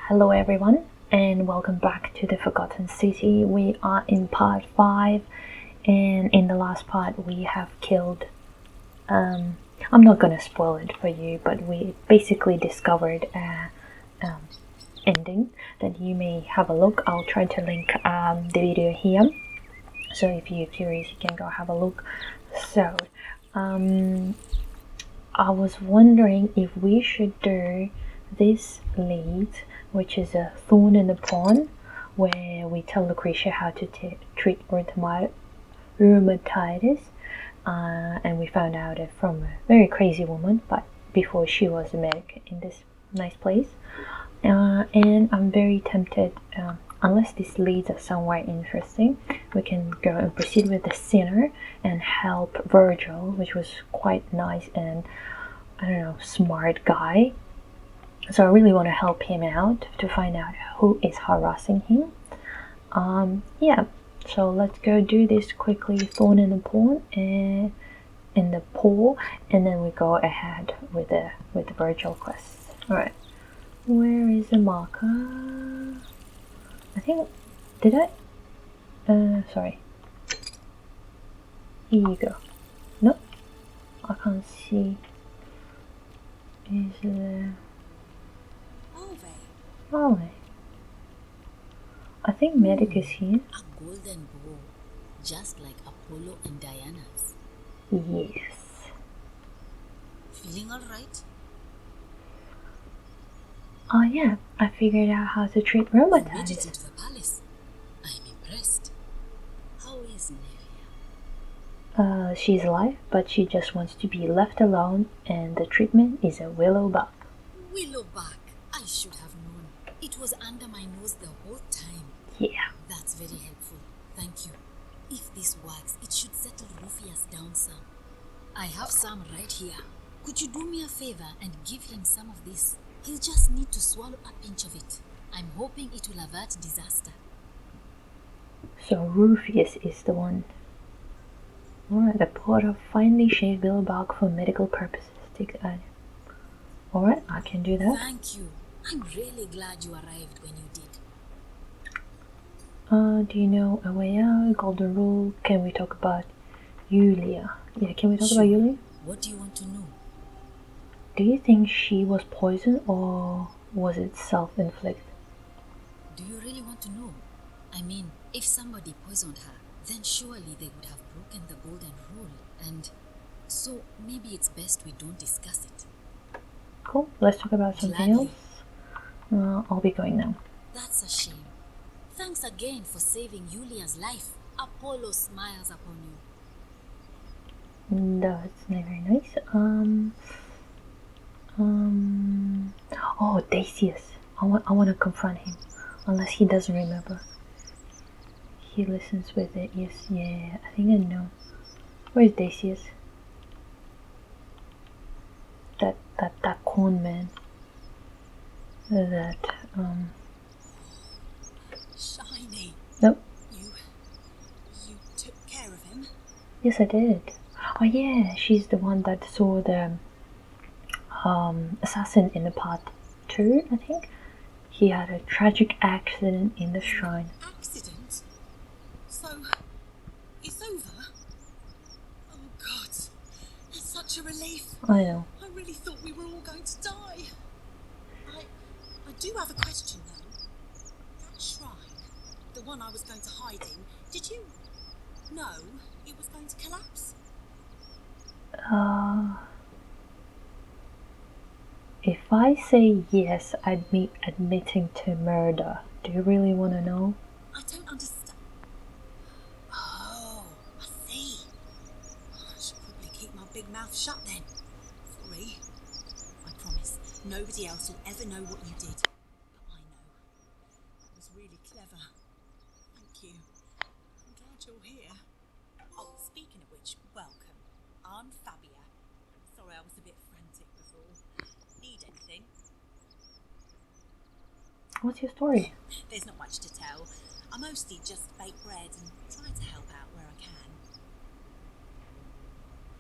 Hello everyone and welcome back to the Forgotten City. We are in part 5 and in the last part we have killed I'm not gonna spoil it for you, but we basically discovered a ending that you may have a look. I'll try to link the video here, so if you're curious you can go have a look. So I was wondering if we should do this lead, which is a thorn in the pawn, where we tell Lucretia how to treat rheumatitis, and we found out it from a very crazy woman, but before she was a medic in this nice place. And I'm very tempted, unless this leads us somewhere interesting, we can go and proceed with the sinner and help Vergil, which was quite nice and, I don't know, smart guy. So I really want to help him out to find out who is harassing him. Yeah, so let's go do this quickly. Thorn in the pawn and in the paw, and then we go ahead with the Vergil quest. All right, where is the marker? I think sorry. Here you go. Nope, I can't see. Is Oh, I think medic is here. A golden bow, just like Apollo and Diana's. Yes. Feeling alright? Oh yeah, I figured out how to treat You made it rheumatitis. into the palace. I'm impressed. How is Nevia? She's alive, but she just wants to be left alone, and the treatment is a willow bark. Willowback. I should have known. It was under my nose the whole time. Yeah. That's very helpful. Thank you. If this works, it should settle Rufius down some. I have some right here. Could you do me a favor and give him some of this? He'll just need to swallow a pinch of it. I'm hoping it will avert disaster. So Rufius is the one. Alright, a pot of finely shaved willow bark for medical purposes. Take the item. Alright, I can do that. Thank you. I'm really glad you arrived when you did. Do you know a way out? Golden rule? Can we talk about Yulia? Yeah, can we talk about Yulia? What do you want to know? Do you think she was poisoned or was it self-inflicted? Do you really want to know? I mean, if somebody poisoned her, then surely they would have broken the golden rule. And so maybe it's best we don't discuss it. Cool, let's talk about something Gladly. else. I'll be going now. That's a shame. Thanks again for saving Yulia's life. Apollo smiles upon you. That's very nice. Oh, Dacius. I want to confront him, unless he doesn't remember. He listens with it. Yes, yeah. I think I know. Where's Dacius? That corn man. That Shiny. Nope. You took care of him? Yes, I did. Oh yeah, she's the one that saw the assassin in the part 2, I think. He had a tragic accident in the shrine. Accident? So, it's over? Oh God, it's such a relief. I know. I really thought we were all going to die. I do have a question though. That shrine, the one I was going to hide in, did you know it was going to collapse? If I say yes, I'd be admitting to murder. Do you really want to know? I don't understand. Oh, I see. I should probably keep my big mouth shut then. Sorry. I promise, nobody else will ever know what you did. But I know. It was really clever. Thank you. I'm glad you're here. Oh, speaking of which, welcome. I'm Fabia. Sorry I was a bit frantic before. Need anything? What's your story? There's not much to tell. I mostly just bake bread and try to help out where I can.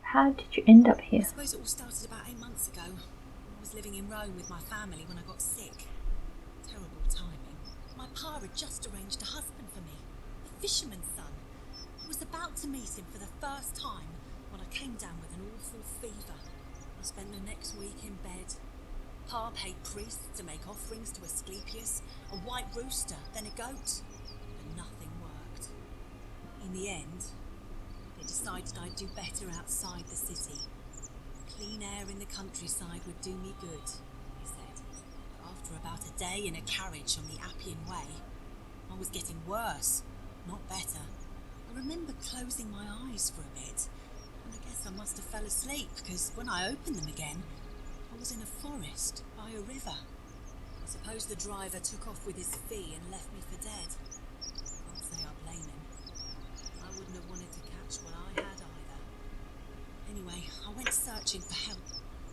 How did you end up I here? suppose it all started about 8 months ago. I was living in Rome with my family when I got sick. Terrible just arranged a husband for me, a fisherman's son. I was about to meet him for the first time when I came down with an awful fever. I spent the next week in bed. Pa paid priests to make offerings to Asclepius, a white rooster, then a goat. But nothing worked. In the end, they decided I'd do better outside the city. Clean air in the countryside would do me good, he said. But after about a day in a carriage on the Appian Way, I was getting worse, not better. I remember closing my eyes for a bit, and I guess I must have fell asleep, because when I opened them again, I was in a forest by a river. I suppose the driver took off with his fee and left me for dead. Can't say I blame him. I wouldn't have wanted to catch what I had either. Anyway, I went searching for help,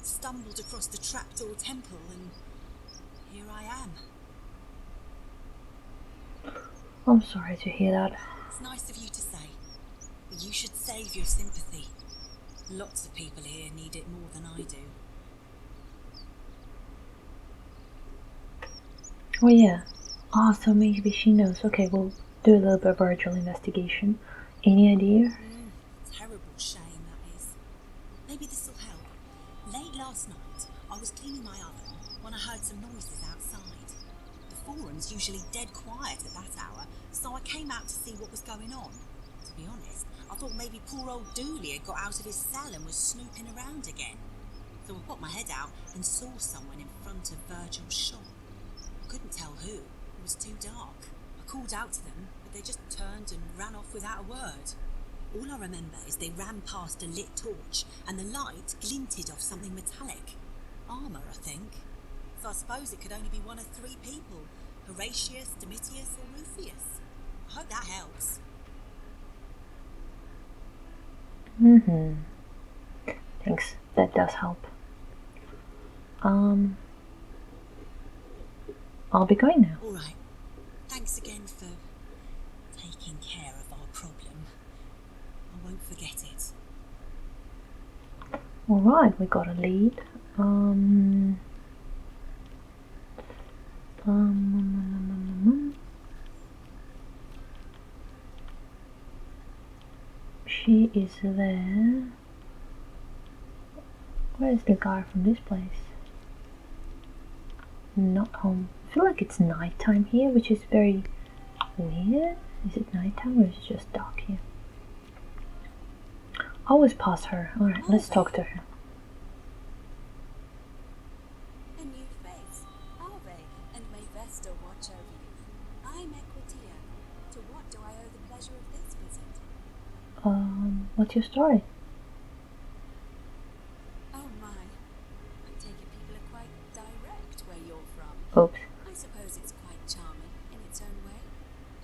stumbled across the trapdoor temple, and here I am. I'm sorry to hear that. It's nice of you to say, but you should save your sympathy. Lots of people here need it more than I do. Oh yeah. Oh, so maybe she knows. Okay, we'll do a little bit of Vergil investigation. Any idea? Terrible shame, that is. Maybe this'll help. Late last night, I was cleaning my oven when I heard some noises outside. The forum's usually dead quiet at that hour, so I came out to see what was going on. To be honest, I thought maybe poor old Dooley had got out of his cell and was snooping around again. So I popped my head out and saw someone in front of Vergil's shop. I couldn't tell who. It was too dark. I called out to them, but they just turned and ran off without a word. All I remember is they ran past a lit torch, and the light glinted off something metallic. Armour, I think. So I suppose it could only be one of three people. Horatius, Domitius, or Rufius. I hope that helps. Thanks. That does help. I'll be going now. All right. Thanks again for taking care of our problem. I won't forget it. Alright, we got a lead. She is there. Where's the guy from this place? Not home. I feel like it's nighttime here, which is very weird. Is it nighttime or is it just dark here? Always pass her. Alright, let's talk to her. A new face. Ave, and may Vesta watch over you. I'm Equitia. To what do I owe the pleasure of this visit? What's your story? Oh my. I take it people are quite direct where you're from. Oops. I suppose it's quite charming in its own way.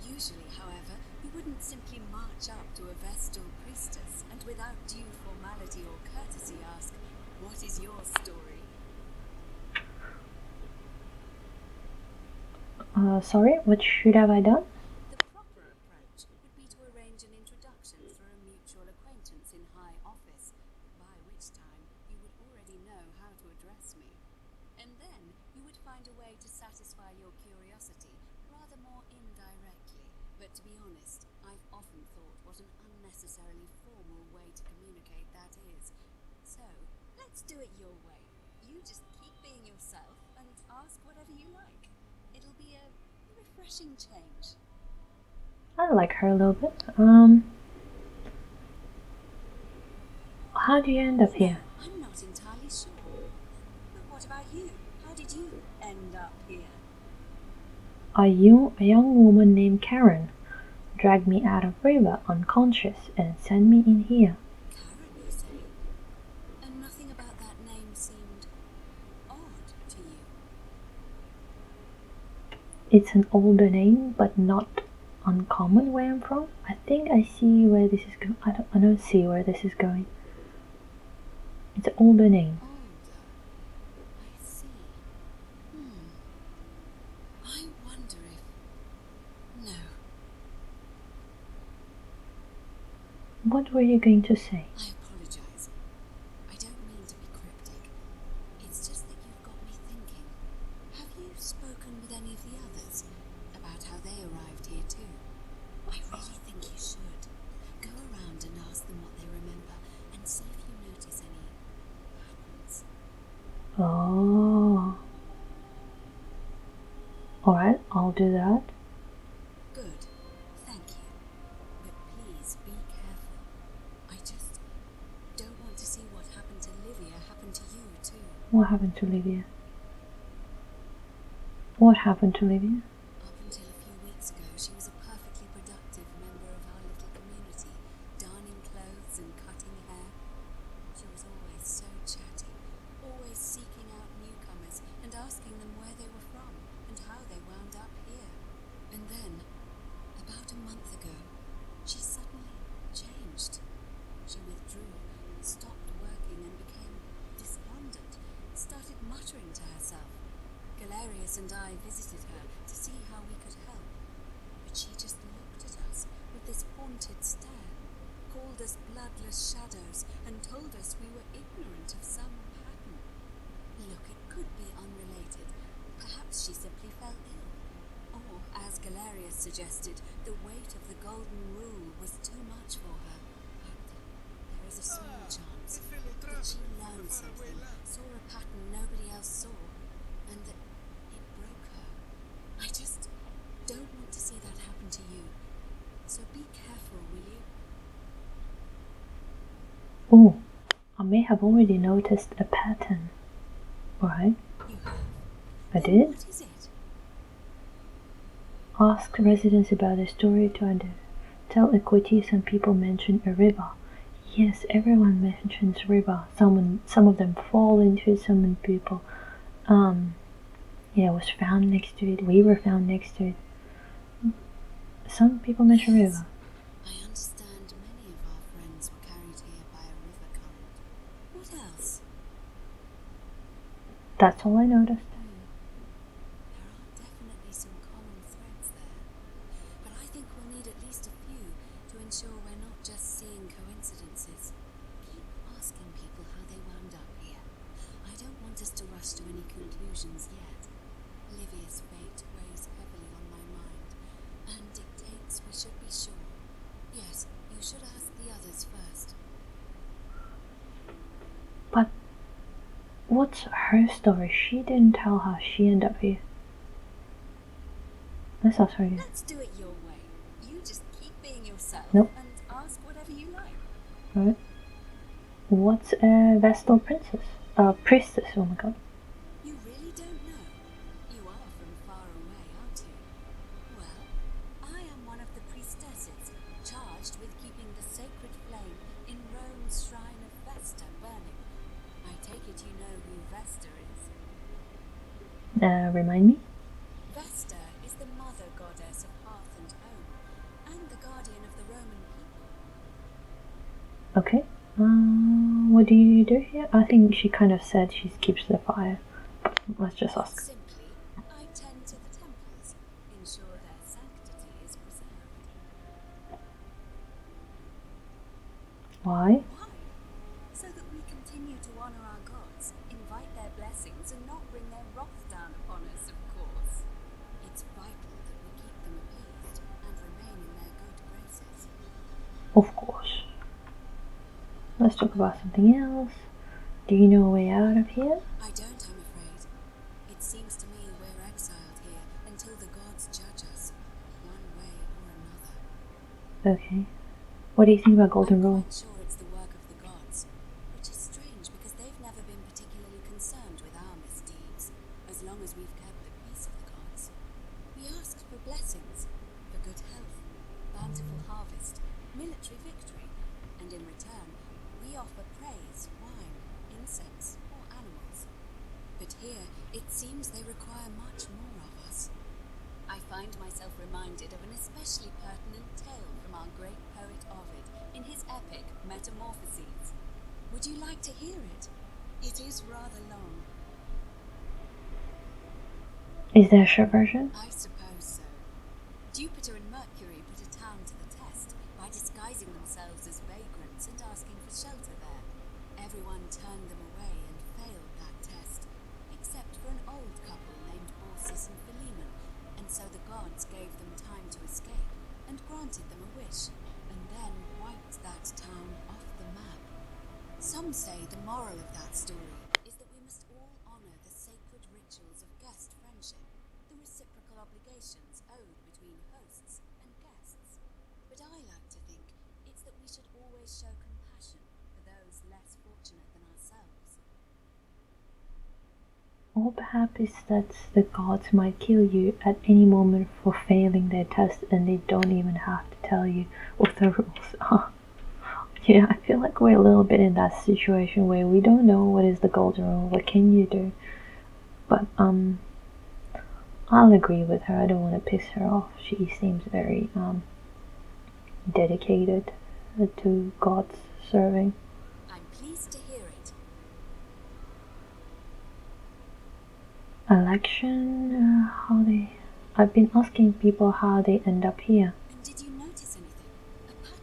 Usually, however, you wouldn't simply march up to a Vestal priestess and without due formality or courtesy ask, what is your story? Sorry, what should have I done? The proper approach would be to arrange an introduction through a mutual acquaintance in high office, by which time you would already know how to address me. And then you would find a way to satisfy your curiosity rather more indirectly. But to be honest, I've often thought what an unnecessarily formal way to communicate that is. So, let's do it your way. You just keep being yourself and ask whatever you like. It'll be a refreshing change. I like her a little bit. How do you end up here? I'm not entirely sure. But what about you? How did you end up here? A young woman named Karen dragged me out of river unconscious and sent me in here. Karen, you say? And nothing about that name seemed odd to you? It's an older name, but not uncommon where I'm from. I think I see where this is going. I don't see where this is going. It's an older name. Older. I see. I wonder if... No. What were you going to say? I apologize. I don't mean to be cryptic. It's just that you've got me thinking. Have you spoken with any of the others about how they too. I really think you should. Go around and ask them what they remember and see if you notice any patterns. Oh. Alright, I'll do that. Good. Thank you. But please be careful. I just don't want to see what happened to Livia happen to you too. What happened to Livia? What happened to Livia? Up until a few weeks ago, she was a perfectly productive member of our little community, darning clothes and cutting hair. She was always so chatty, always seeking out newcomers and asking them where they were from and how they wound up here. And then, about a month ago, she suddenly changed. She withdrew, stopped working and became despondent, started muttering to herself. Galerius and I visited her to see how we could help, but she just looked at us with this haunted stare, called us bloodless shadows, and told us we were ignorant of some pattern. Look, it could be unrelated. Perhaps she simply fell ill. Or, as Galerius suggested, the weight of the golden rule was too much for her. But there is a small chance that she learned something, saw a pattern nobody else saw, and that it broke her. I just don't want to see that happen to you. So be careful, will you? Oh, I may have already noticed a pattern. Alright, You have. I Then did. what is it? Ask residents about the story to under. Tell equity some people mention a river. Yes, everyone mentions river. Some of them fall into it, some people yeah, was found next to it. We were found next to it. Some people mention Yes. river. I understand many of our friends were carried here by a river current. What else? That's all I noticed. There are definitely some common threads there. But I think we'll need at least a few to ensure we're not just seeing coincidences. Keep asking people how they wound up here. I don't want us to rush to any conclusions yet. Livia's fate weighs heavily on my mind, and dictates we should be sure. Yes, you should ask the others first. But what's her story? She didn't tell how she ended up here. Let's ask her again. Let's do it your way. You just keep being yourself Nope. and ask whatever you like. Alright. What's a Vestal princess? Priestess, oh my god. You really don't know? You are from far away, aren't you? Well, I am one of the priestesses charged with keeping the sacred flame in Rome's shrine of Vesta burning. I take it you know who Vesta is. Remind me? Vesta is the mother goddess of hearth and home, and the guardian of the Roman people. Okay. What do you do here? I think she kind of said she keeps the fire. Let's just ask. Simply, I tend to the temples, ensure their sanctity is preserved. Why? Why? So that we continue to honor our gods, invite their blessings, and not bring their wrath down upon us, of course. It's vital that we keep them appeased and remain in their good graces. Of course. Let's talk about something else. Do you know a way out of here? I don't, I'm afraid. It seems to me we're exiled here until the gods judge us, one way or another. Okay. What do you think about Golden I'm Rule? quite sure it's the work of the gods, which is strange because they've never been particularly concerned with our misdeeds, as long as we've kept the peace of the gods. We asked for blessings, for good health, bountiful harvest, military victory, and in return, we offer praise, wine, incense, or animals. But here, it seems they require much more of us. I find myself reminded of an especially pertinent tale from our great poet Ovid in his epic Metamorphoses. Would you like to hear it? It is rather long. Is there a short version? I suppose so. Jupiter and Mercury put a town to the test by disguising themselves as vagrants and asking for shelter there. Everyone turned them away and failed that test, except for an old couple named Baucis and Philemon, and so the gods gave them time them to escape and granted them a wish, and then wiped that town off the map. Some say the moral of that story is that we must all honor the sacred rituals of guest friendship, the reciprocal obligations owed between hosts and guests. But I like to think it's that we should always show compassion for those less fortunate than ourselves. Or perhaps it's that the gods might kill you at any moment for failing their test and they don't even have to tell you what the rules are. Yeah, I feel like we're a little bit in that situation where we don't know what is the golden rule, what can you do? But I'll agree with her. I don't want to piss her off. She seems very dedicated to God's serving. I'm pleased to hear it. Election, how they... I've been asking people how they end up here. And did you notice anything? A pattern?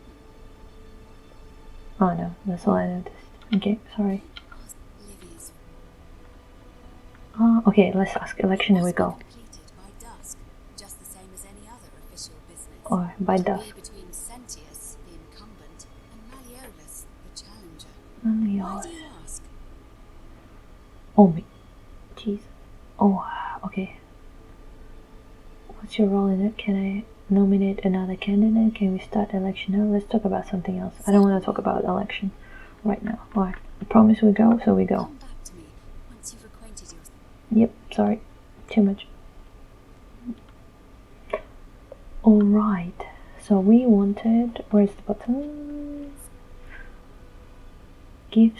Oh no, that's all I noticed. Okay, sorry. Asked Livy's. Okay, let's ask election and we go. Completed by dusk, just the same as any other official business. Or by It'll dusk. be between Sentius, the incumbent, and Malleolus, the challenger. Why Malleolus. do you ask? Oh me. Jeez. Oh, okay. What's your role in it? Can I nominate another candidate? Can we start election now? Let's talk about something else. I don't want to talk about election right now. Alright. I promise we go, so we go. Come back to me once you've acquainted yourself. Yep, sorry. Too much. Alright. So we wanted... Where's the button? Give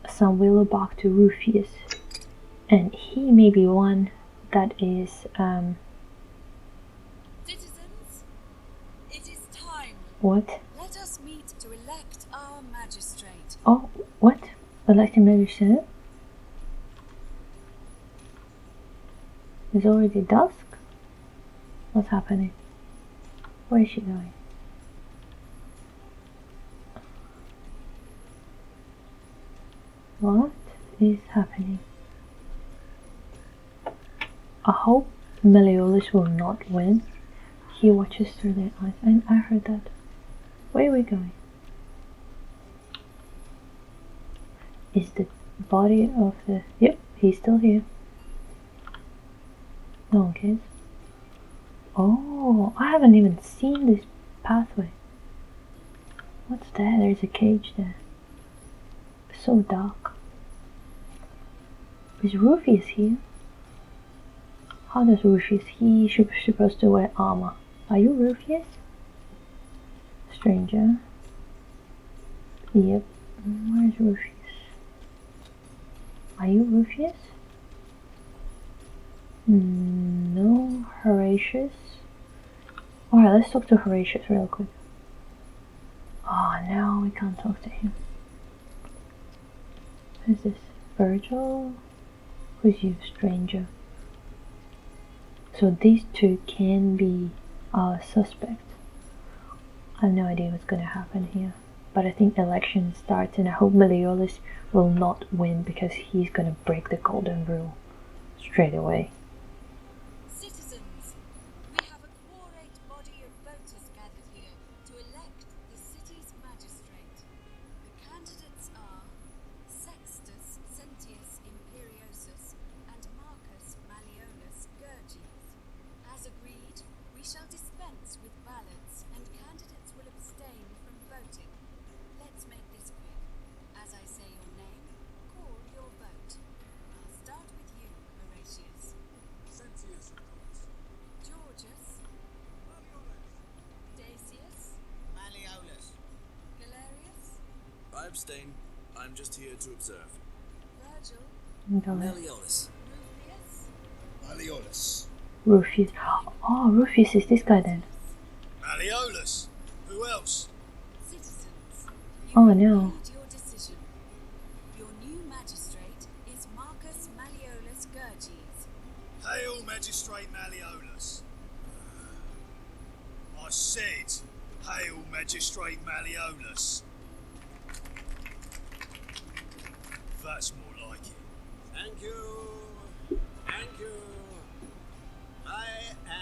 some willow bark to Rufius. And he may be one that is... Citizens, it is time. What? Let us meet to elect our magistrate. Oh, what? Elected magistrate? It's already dusk? What's happening? Where is she going? What is happening? I hope Malleolus will not win. He watches through their eyes. And I heard that. Where are we going? Is the body of the... Yep, he's still here. No one cares. Oh, I haven't even seen this pathway. What's there? There's a cage there. So dark. Is Rufius here? How does Rufius? He should be supposed to wear armor. Are you Rufius? Stranger. Yep. Where's Rufius? Are you Rufius? No. Horatius. Alright, let's talk to Horatius real quick. Oh no, we can't talk to him. Who's this? Vergil? Who's you, stranger? So these two can be our suspects. I have no idea what's going to happen here. But I think election starts and I hope Malleolus will not win because he's going to break the golden rule straight away. Citizens, we have a quorate body of voters gathered here to elect the city's magistrate. The candidates are Sextus Sentius Imperiosus and Marcus Malleolus Vergil. As agreed, we shall dispense with ballots and candidates will abstain from voting. Let's make this quick. As I say your name, call your vote. I'll start with you, Horatius. Sentius, of course. Georgius. Dacius. Malleolus. Galerius. I abstain. I'm just here to observe. Vergil. Malleolus. Rufius. Malleolus. Rufius. Oh, Rufius is this guy then. Malleolus. Who else? Citizens, you Oh, have no. made your decision. Your new magistrate is Marcus Malleolus Vergil. Hail, Magistrate Malleolus. I said, hail, Magistrate Malleolus. That's more like it. Thank you. Thank you. I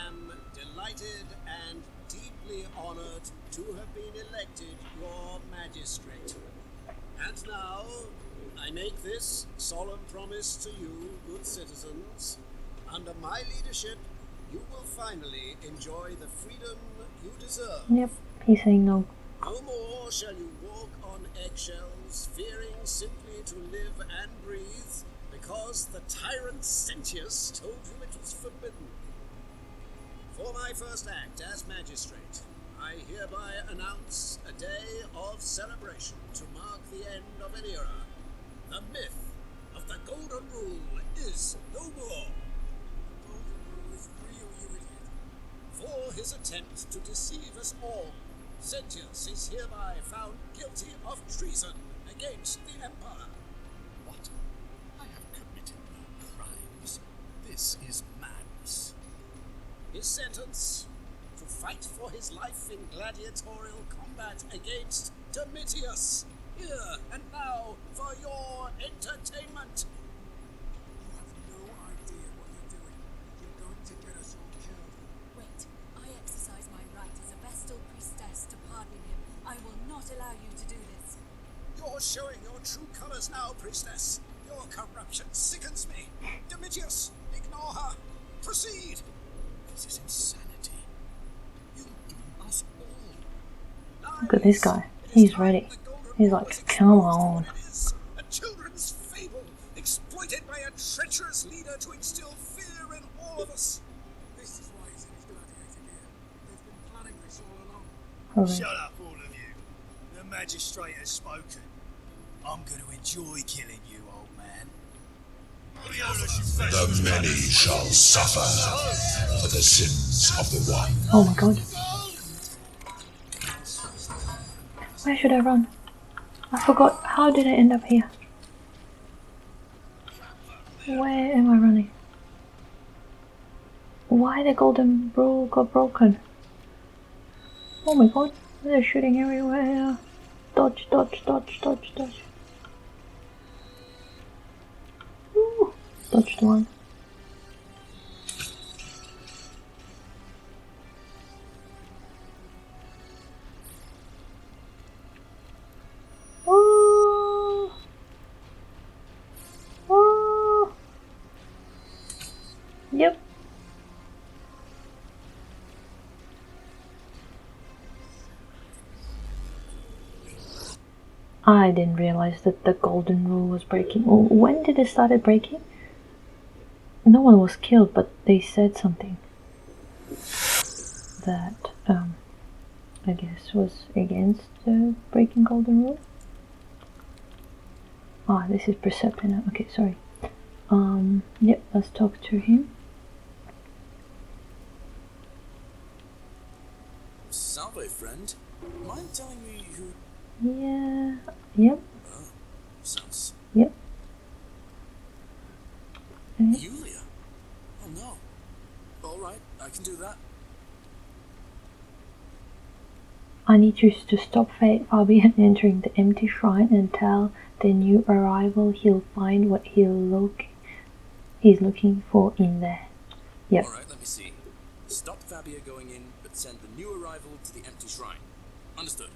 am delighted delighted and deeply honored to have been elected your magistrate. And now, I make this solemn promise to you, good citizens. Under my leadership, you will finally enjoy the freedom you deserve. Yep, he's saying no. No more shall you walk on eggshells, fearing simply to live and breathe, because the tyrant Sentius told you it was forbidden. For my first act as magistrate, I hereby announce a day of celebration to mark the end of an era. The myth of the Golden Rule is no more. The Golden Rule is real, you idiot. For his attempt to deceive us all, Sentius is hereby found guilty of treason against the Empire. What? I have committed no crimes. This is madness. His sentence: to fight for his life in gladiatorial combat against Domitius. Here and now for your entertainment. You have no idea what you're doing. You're going to get us all killed. Wait, I exercise my right as a Vestal priestess to pardon him. I will not allow you to do this. You're showing your true colors now, priestess. Your corruption sickens me. Domitius, ignore her. Proceed. This is insanity. You doom us all. Look at this guy. He's ready. He's like, come on. A children's fable, exploited by a treacherous leader to instill fear in all of us. This is why he's in his gladiator gear. They've been planning this all along. Alright. Shut up, all of you. The magistrate has spoken. I'm going to enjoy killing you, old man. The many shall suffer for the sins of the one. Oh my god. Where should I run? I forgot. How did I end up here? Where am I running? Why the golden rule got broken? Oh my god. They're shooting everywhere. Dodge, dodge, dodge, dodge, dodge. Ooh, dodged one. Ooh. Ooh. Yep. I didn't realize that the golden rule was breaking. When did it started breaking? No one was killed, but they said something that I guess was against the breaking golden rule. Ah, this is Persephone. Okay, sorry. Yep, let's talk to him. Salve, friend. Mind telling me who... Yeah. Yep. Oh, sounds... Yep. Yulia? Oh no. Alright, I can do that. I need you to stop Fabian entering the empty shrine and tell the new arrival he'll find what he's looking for in there. Yep. Alright, let me see. Stop Fabia going in, but send the new arrival to the empty shrine. Understood.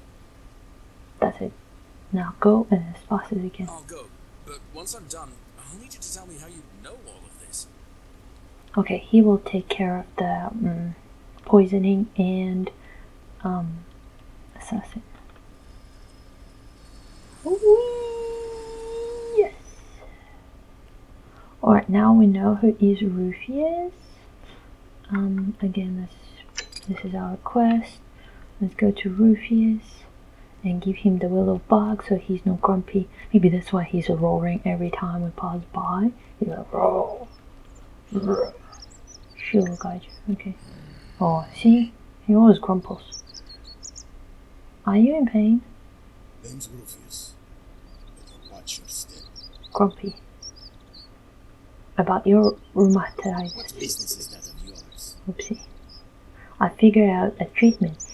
That's it. Now go and as fast as you can. I'll go, but once I'm done, I'll need you to tell me how you know all of this. Okay, he will take care of the poisoning and assassin. Whee! Yes. Alright, now we know who is Rufius. Again, this is our quest. Let's go to Rufius and give him the willow bug so he's not grumpy. Maybe that's why he's roaring every time we pass by. He's like, roar. She will guide you. Okay. Oh, see? He always grumples. Are you in pain? Name's Rufius. Better watch your step. Grumpy. About your rheumatitis. What business is that of yours? Oopsie. I figured out a treatment.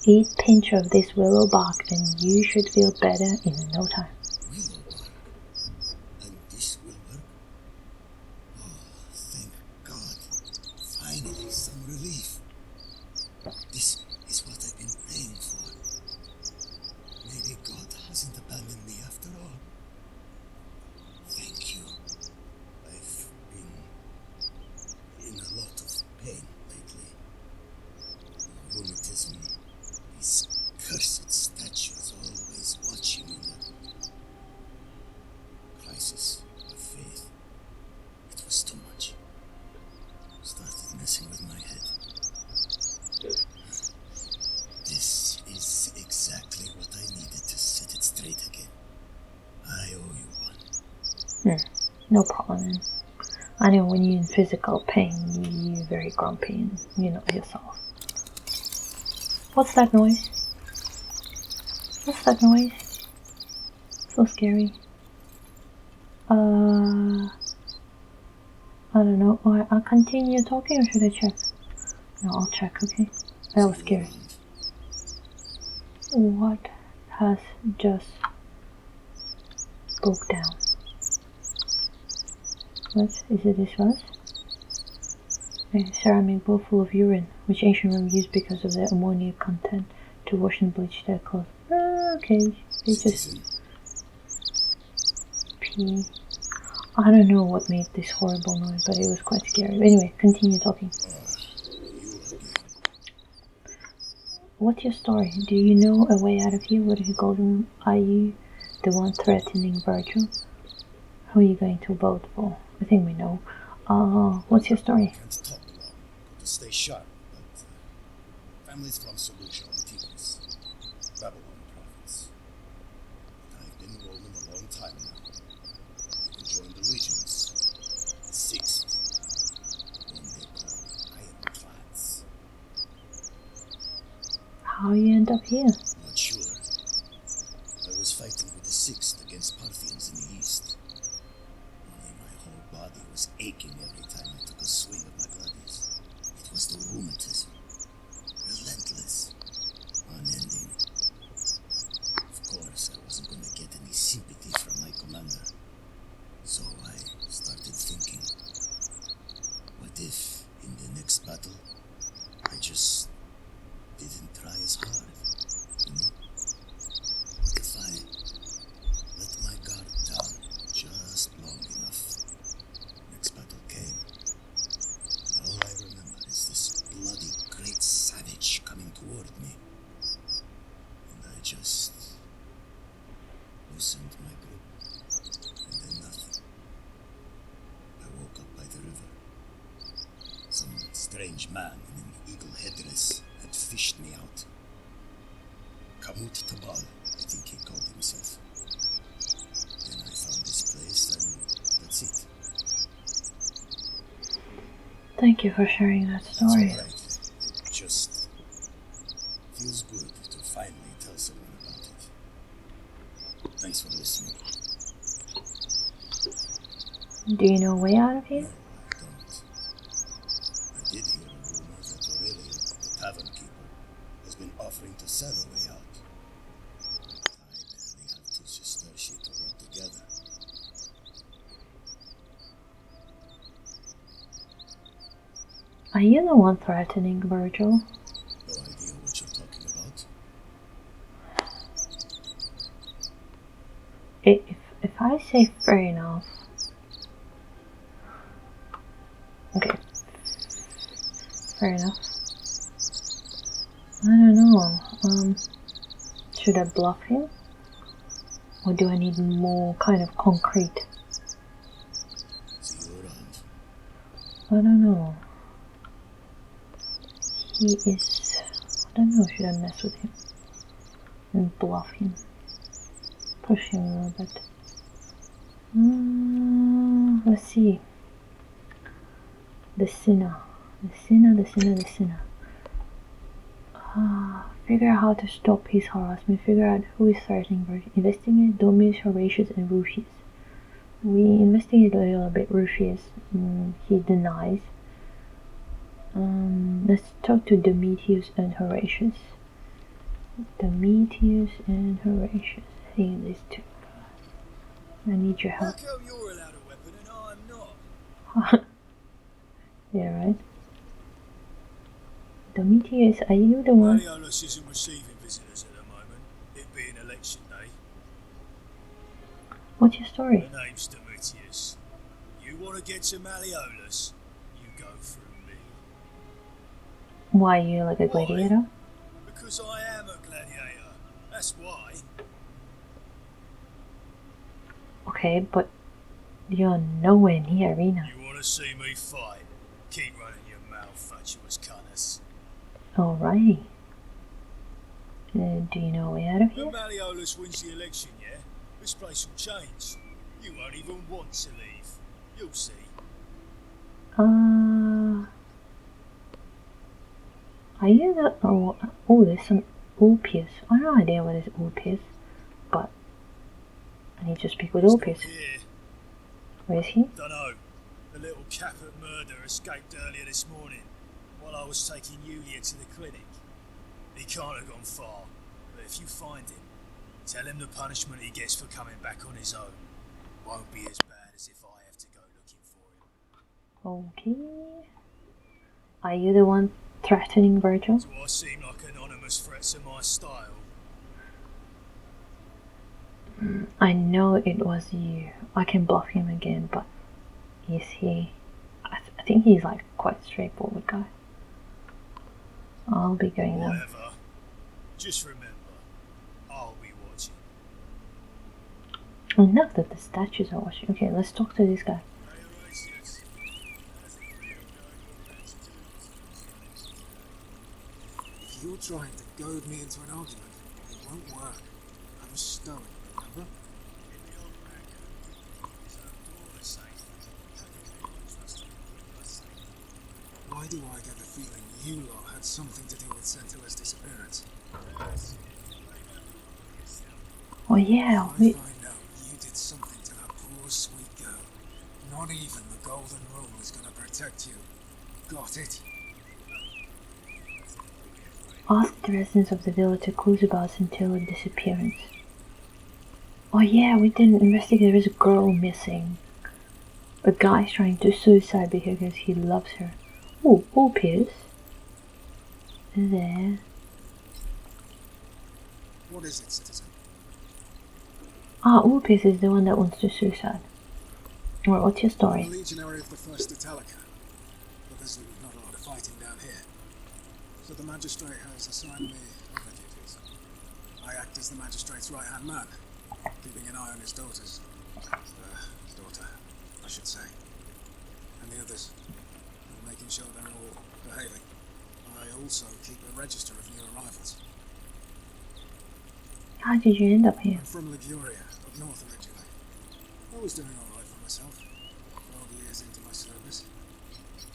Eat a pinch of this willow bark and you should feel better in no time. Willow bark. And this will work? Oh, thank God. Finally, some relief. This is what I've been praying for. Maybe God hasn't abandoned me after all. Thank you. I've been in a lot of pain lately. Rheumatism, these cursed statues always watching in the crisis of faith. It was too much. Started messing with my head. This is exactly what I needed to set it straight again. I owe you one. No problem. I know when you're in physical pain, you're very grumpy and you know yourself. What's that noise? What's that noise? So scary. I don't know. I'll continue talking or should I check? No, I'll check, okay? That was scary. What has just broke down? What? Is it this vase? A ceramic bowl full of urine, which ancient Rome used because of the ammonia content to wash and bleach their clothes. Okay, they just pee. I don't know what made this horrible noise, but it was quite scary. But anyway, continue talking. What's your story? Do you know a way out of here? What are you going? Are you the one threatening Vergil? Who are you going to vote for? I think we know. What's your story? Can't talk long, to stay sharp, but families from Solution, Tigris, Babylon province. I've been in Rome a long time now. Even joined the legions. The sixth, one they call ironclads. How you end up here? Not sure. I was fighting with the sixth against Parthians in the east. Only my whole body was aching every time I took a swing of my gladius. It was the rheumatism. Relentless. Unending. Of course, I wasn't going to get any sympathy from my commander. So I started thinking, what if, in the next battle, I just didn't try as hard, you know? What if I let my guard down just long enough? Next battle came, and all I remember is this bloody great savage coming toward me. And I just loosened my grip, and then nothing. I woke up by the river. Some strange man in an eagle headdress had fished me out. Kamut Tabal, I think he called himself. Then I found this place, and that's it. Thank you for sharing that story. That's all right. It just feels good to finally tell someone about it. Thanks for listening. Do you know a way out of here? No, I don't. I did hear a rumor that Aurelia, the tavern keeper, has been offering to sell a way out. I barely have two sestertia to rub together. Are you the one threatening Vergil? No idea what you're talking about. If I say fair enough... Okay. Fair enough. I don't know. Should I bluff him? Or do I need more kind of concrete? See you around. I don't know. He is... I don't know, should I mess with him? And bluff him? Push him a little bit. Let's see. The sinner. Figure out how to stop his harassment. Figure out who is threatening Vergil. Investigate Dominus, Horatius, and Rufius. We investigated a little bit Rufius. He denies. Let's talk to Domitius and Horatius. Domitius and Horatius. I think these two. I need your help. How come you're allowed a weapon and I'm not? Yeah, right? Domitius, are you the one? Malleolus isn't receiving visitors at the moment, it being election day. What's your story? The name's Domitius. You want to get to Malleolus, you go through me. Why are you like a gladiator? Because I am a gladiator, that's why. Okay, but you're nowhere near arena. You want to see me fight? Keep running your mouth, fatuous cunners. Alrighty. Do you know a way out of here? When Malleolus wins the election, yeah? This place will change. You won't even want to leave. You'll see. Are you the... Oh, there's some Ulpius. I have no idea what is Ulpius, but I need to speak with Ulpius. Here. Where is he? Dunno. The little caput murder escaped earlier this morning while I was taking Yulia to the clinic. He can't have gone far, but if you find him, tell him the punishment he gets for coming back on his own won't be as bad as if I have to go looking for him. Okay. Are you the one threatening Vergil? Do I seem like anonymous threats in my style? I know it was you. I can bluff him again, but is he... I think he's like quite straightforward guy. I'll be going there. Whatever. Just remember, I'll be watching. Enough that the statues are watching. Okay, let's talk to this guy. If you're trying to goad me into an argument, it won't work. I'm a stoic, remember? Why do I get the feeling you lot had something to do with Sentilla's disappearance? Oh yeah, If I know you did something to that poor sweet girl, not even the golden rule is gonna protect you. Got it? ask the residents of the village to clues about Sentilla's disappearance. Oh yeah, we didn't investigate. There is a girl missing. A guy's trying to suicide because he loves her. Oh, Ulpius. There. What is it, citizen? Ah, Ulpius is the one that wants to suicide. Well, what's your I'm a story? legionary of the 1st Italica, but there's not a lot of fighting down here. So the magistrate has assigned me other duties. I act as the magistrate's right-hand man, keeping an eye on his daughters. Daughter, I should say. And the others, making sure they're all behaving. I also keep a register of new arrivals. How did you end up here? I'm from Liguria, up north originally. I was doing alright for myself. 12 years into my service.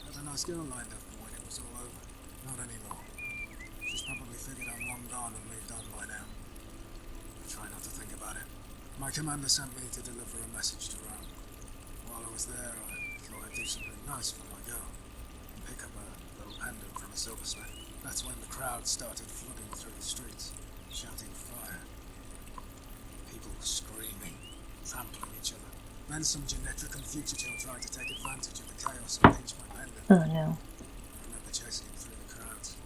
Had a nice girl lined up for when it was all over. Not anymore. She's probably figured I'm long gone and moved on by now. I try not to think about it. My commander sent me to deliver a message to Rome. While I was there, I thought I'd do something nice for my girl. And pick up a little pendant from a silversmith. That's when the crowd started flooding through the streets, shouting fire. People screaming, trampling each other. Then some genetric and fugitive tried to take advantage of the chaos and pinch my pendant. Oh no. I remember chasing him through the crowds,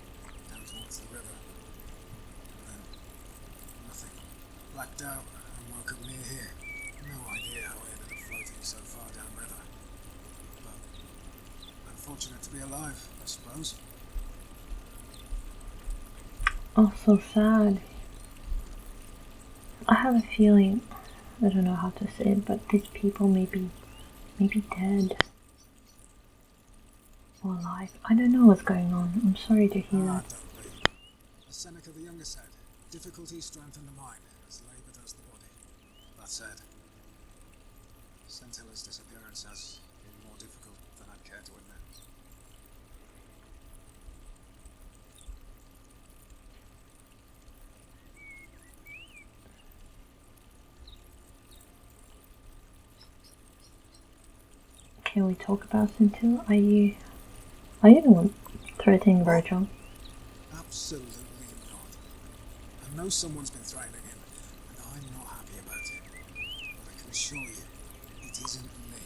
down towards the river. And then, nothing. Blacked out and woke up near here. No idea how I ended up floating so far downriver. But, unfortunate to be alive, I suppose. Oh, so sad. I have a feeling, I don't know how to say it, but these people may be dead. Or alive. I don't know what's going on. I'm sorry to hear that. Don't be. As Seneca the Younger said, difficulties strengthen the mind, as labour does the body. That said, Sentilla's disappearance has been more difficult than I'd care to admit. Can we talk about Sentilla? Are you the one threatening Vergil? Absolutely not. I know someone's been threatening him, and I'm not happy about it. But I can assure you, it isn't me.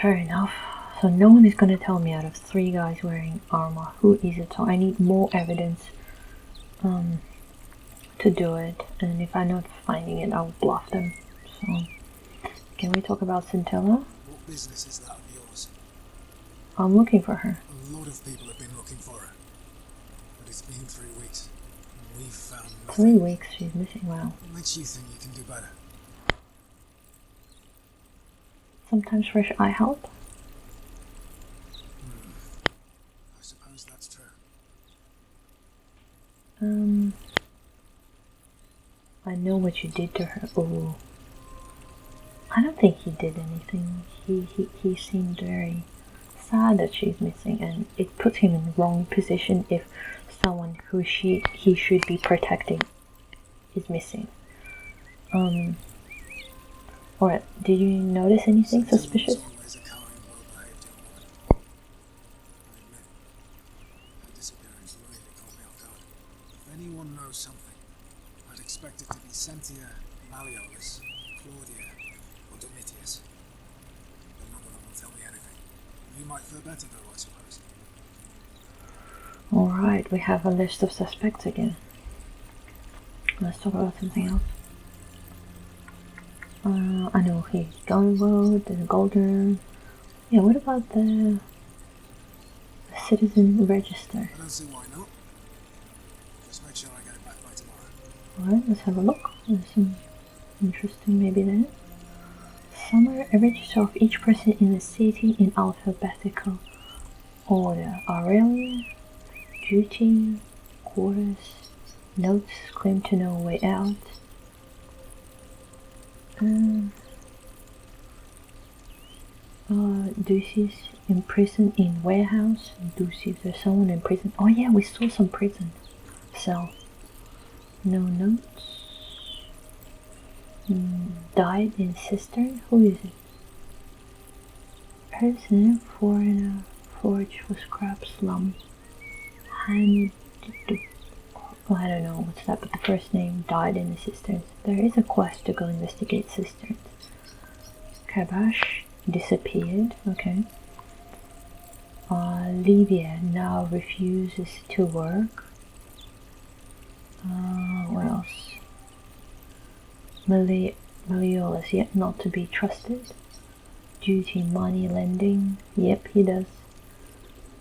Fair enough. So no one is gonna tell me out of 3 guys wearing armor who is it. So I need more evidence to do it. And if I'm not finding it, I'll bluff them. So can we talk about Sentilla? What business is that of yours? I'm looking for her. A lot of people have been looking for her. But it's been 3 weeks. And we've found nothing. 3 weeks she's missing. Wow. What makes you think you can do better? Sometimes fresh eye help. I suppose that's true. I know what you did to her. Oh, I don't think he did anything. He seemed very sad that she's missing, and it puts him in the wrong position if someone who he should be protecting is missing. Or did you notice anything suspicious? Always a kind, well-behaved young woman. I admit, her disappearance really caught me off guard. If anyone knows something, I'd expect it to be Sentilla, Malleolus, Claudia, or Domitius. But none of them will tell me anything. You might feel better though, I suppose. Alright, we have a list of suspects again. Let's talk about something else. I know he's Gunvote, the Golden. Yeah, what about the citizen register? I don't see why not. Just make sure I get it back by tomorrow. Alright, let's have a look. There's some interesting maybe there. Somewhere a register of each person in the city in alphabetical order. Aurelia, duty, quarters, notes, claim to know way out. Ducis imprisoned in warehouse. Ducis, there's someone in prison. Oh yeah, we saw some prison cell. No notes. Died in cistern. Who is it? Person, foreigner, forge for scrap slum. Hand. Oh, I don't know what's that, but the first name died in the cisterns. There is a quest to go investigate cisterns. Kabash disappeared. Okay. Livia now refuses to work. What else? Malleolus yet not to be trusted. Duty, money, lending. Yep, he does.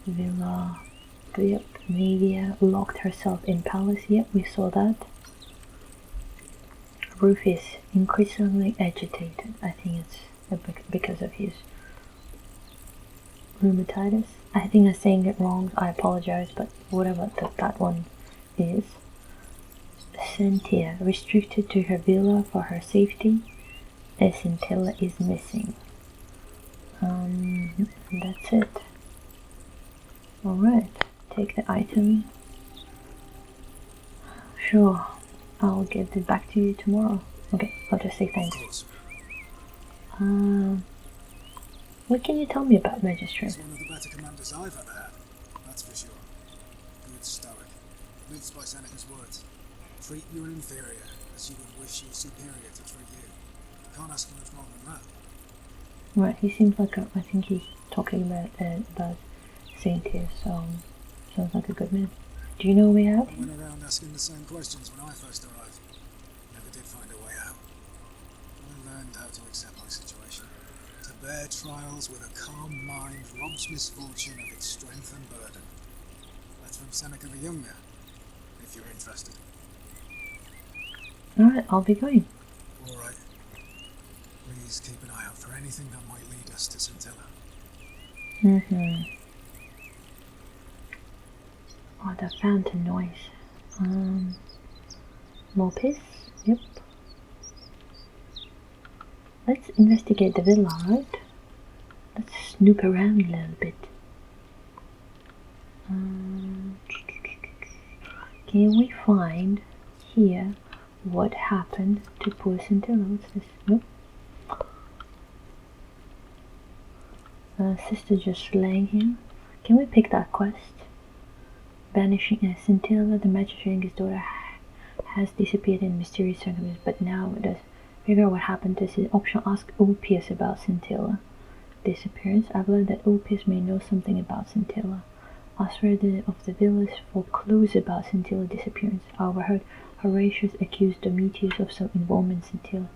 Villa. Yep. Media locked herself in palace. Yep, we saw that. Ruth is increasingly agitated. I think it's because of his rheumatitis. I think I'm saying it wrong. I apologize, but whatever that one is. Sentilla restricted to her villa for her safety. As Sentilla is missing. That's it. Alright, take the item. Sure, I'll get it back to you tomorrow. Okay, I'll just say thanks. What can you tell me about Magistrate? He's one of the better commanders I've ever had, that's for sure. Good stoic. Lives by Seneca's words. Treat your inferior as you would wish your superior to treat you. Can't ask much more than that. Right, he seems like I think he's talking about Saint so sounds like a good man. Do you know a way out? I went around asking the same questions when I first arrived. Never did find a way out. I learned how to accept my situation. To bear trials with a calm mind robs misfortune of its strength and burden. That's from Seneca the Younger, if you're interested. Alright, I'll be going. Alright. Please keep an eye out for anything that might lead us to Sentilla. Oh, that fountain noise. More piss? Yep. Let's investigate the villa, right? Let's snoop around a little bit. Can we find here what happened to poor Sentilla? What's this? Nope. Sister just laying here. Can we pick that quest? Vanishing as Sentilla, the magistrate and his daughter has disappeared in mysterious circumstances, but now it does figure out what happened to his option. Ask Ulpius about Sentilla. disappearance, I've learned that Ulpius may know something about Sentilla. Asked further of the village for clues about Sentilla's disappearance. I overheard Horatius accuse Domitius of some involvement in Sentilla.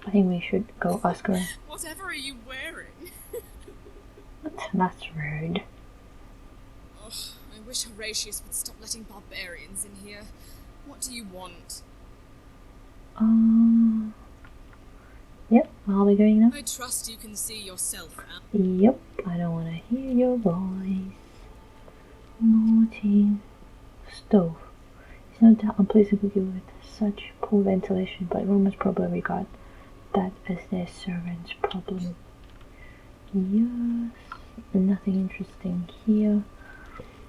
I think we should go ask her. Whatever are you wearing? That's rude. Oh, I wish Horatius would stop letting barbarians in here. What do you want? Yep, are we going now? I trust you can see yourself out. Yep, I don't want to hear your voice. Naughty. Stove. It's no doubt unpleasant cookie with such poor ventilation, but Romans probably regard that as their servant's problem. Yes, nothing interesting here.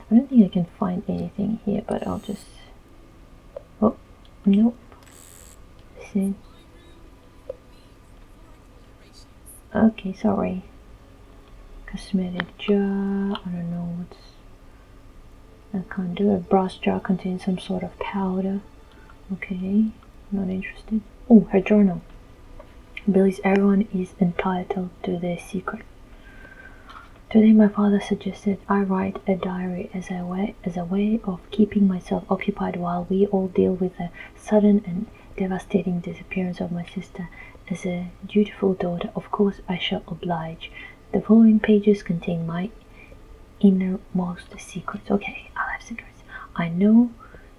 I don't think I can find anything here, but I'll just... Oh, nope. See? Okay, sorry. Cosmetic jar, I don't know what's... I can't do it. Brass jar contains some sort of powder. Okay, not interested. Oh, her journal. Believes everyone is entitled to their secret. Today my father suggested I write a diary as a way of keeping myself occupied while we all deal with the sudden and devastating disappearance of my sister. As a dutiful daughter, of course I shall oblige. The following pages contain my innermost secrets. Okay, I'll have secrets. I know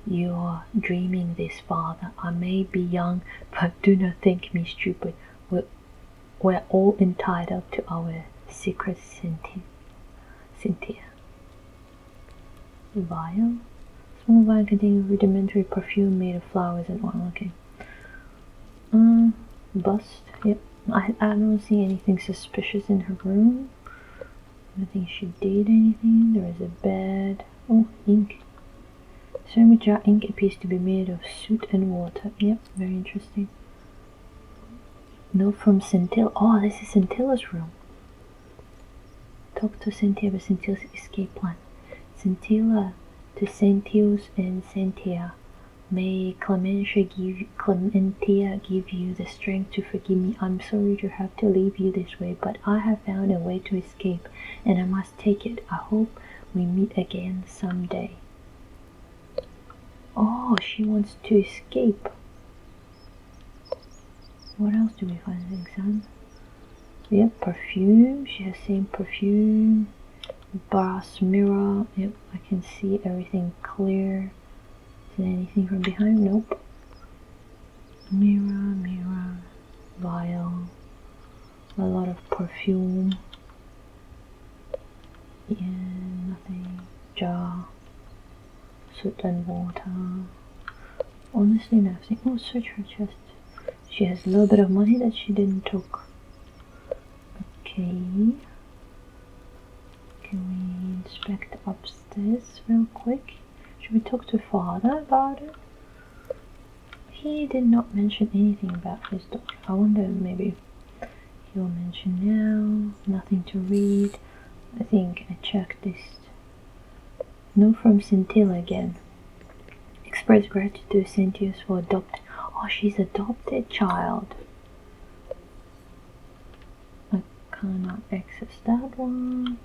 you're dreaming this, father. I may be young, but do not think me stupid. We're all entitled to our secrets, Cynthia. Vial. Small vial containing rudimentary perfume made of flowers and oil. Okay. Bust. Yep. I don't see anything suspicious in her room. I don't think she did anything. There is a bed. Oh, ink. Ceramic jar ink appears to be made of soot and water. Yep, very interesting. Note from Sentilla. Oh, this is Sentilla's room. Talk to Sentilla about Sentilla's escape plan. Sentilla to Sentius and Sentia. May Clementia give you the strength to forgive me. I'm sorry to have to leave you this way, but I have found a way to escape, and I must take it. I hope we meet again someday. Oh, she wants to escape. What else do we find in the exam? Yep, perfume. She has same perfume. Brass mirror. Yep, I can see everything clear. Is there anything from behind? Nope. Mirror. Vial. A lot of perfume. Yeah, nothing. Jar. Soot and water. Honestly, nothing. Oh, search her chest. She has a little bit of money that she didn't took. Okay. Can we inspect upstairs real quick? Should we talk to father about it? He did not mention anything about his daughter. I wonder maybe he'll mention now. Nothing to read. I think I checked this. No from Sentilla again. Express gratitude to Sentius for adopting. Oh, she's adopted child. I cannot access that one.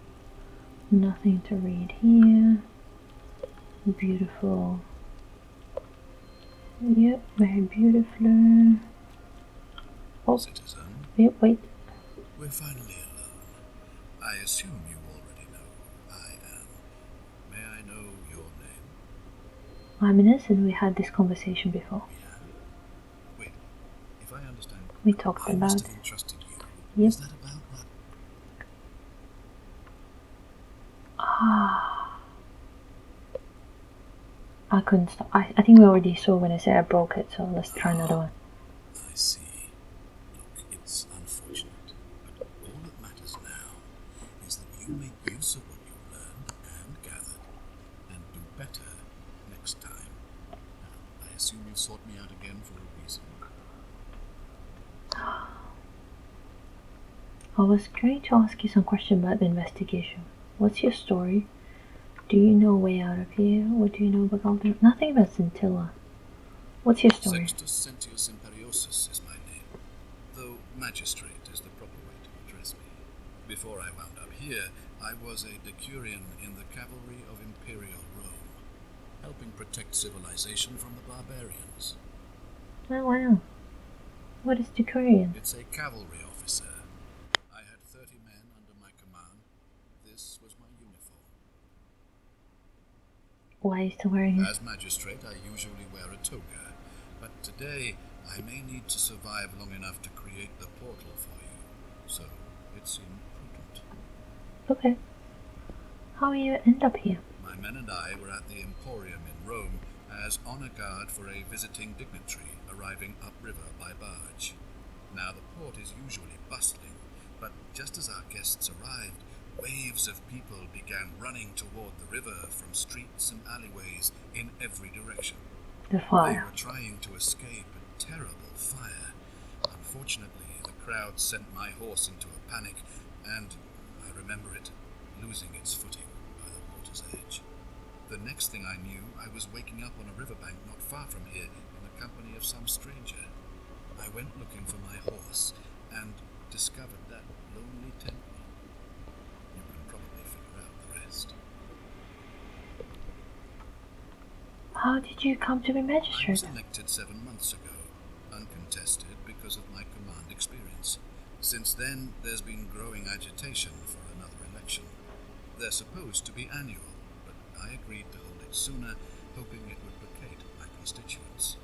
Nothing to read here. Beautiful. Yep, very beautiful. Oh, Citizen, yep, wait. we're finally alone. I assume you already know who I am. May I know your name? I'm innocent. We had this conversation before. Yeah. Wait, if I understand, We talked I about must it. have entrusted you. Yep. Is that about right? I couldn't stop. I think we already saw when I said I broke it, so let's try another one. I see. Look, it's unfortunate, but all that matters now is that you make use of what you've learned and gathered, and do better next time. Now, I assume you sought me out again for a reason. I was going to ask you some question about the investigation. What's your story? Do you know a way out of here? What do you know about Galder? Nothing about Sentilla. What's your story? Sextus Sentius Imperiosus is my name, though Magistrate is the proper way to address me. Before I wound up here, I was a decurion in the cavalry of Imperial Rome, helping protect civilization from the barbarians. Oh wow. What is Decurion? It's a cavalry officer. I had 30 men under my command. This was my uniform. Why are you still wearing it? As magistrate, I usually wear a toga, but today I may need to survive long enough to create the portal for you, so it seemed prudent. Okay. How you end up here? My men and I were at the Emporium in Rome as honor guard for a visiting dignitary arriving upriver by barge. Now the port is usually bustling, but just as our guests arrived, waves of people began running toward the river from streets and alleyways in every direction. The They fire. were trying to escape a terrible fire. Unfortunately, the crowd sent my horse into a panic, and I remember it losing its footing by the water's edge. The next thing I knew, I was waking up on a riverbank not far from here in the company of some stranger. I went looking for my horse and discovered that lonely temple. You can probably figure out the rest. How did you come to be I magistrate? was elected 7 months ago, uncontested because of my command experience. Since then, there's been growing agitation for another election. They're supposed to be annual, but I agreed to hold it sooner, hoping it would placate my constituents.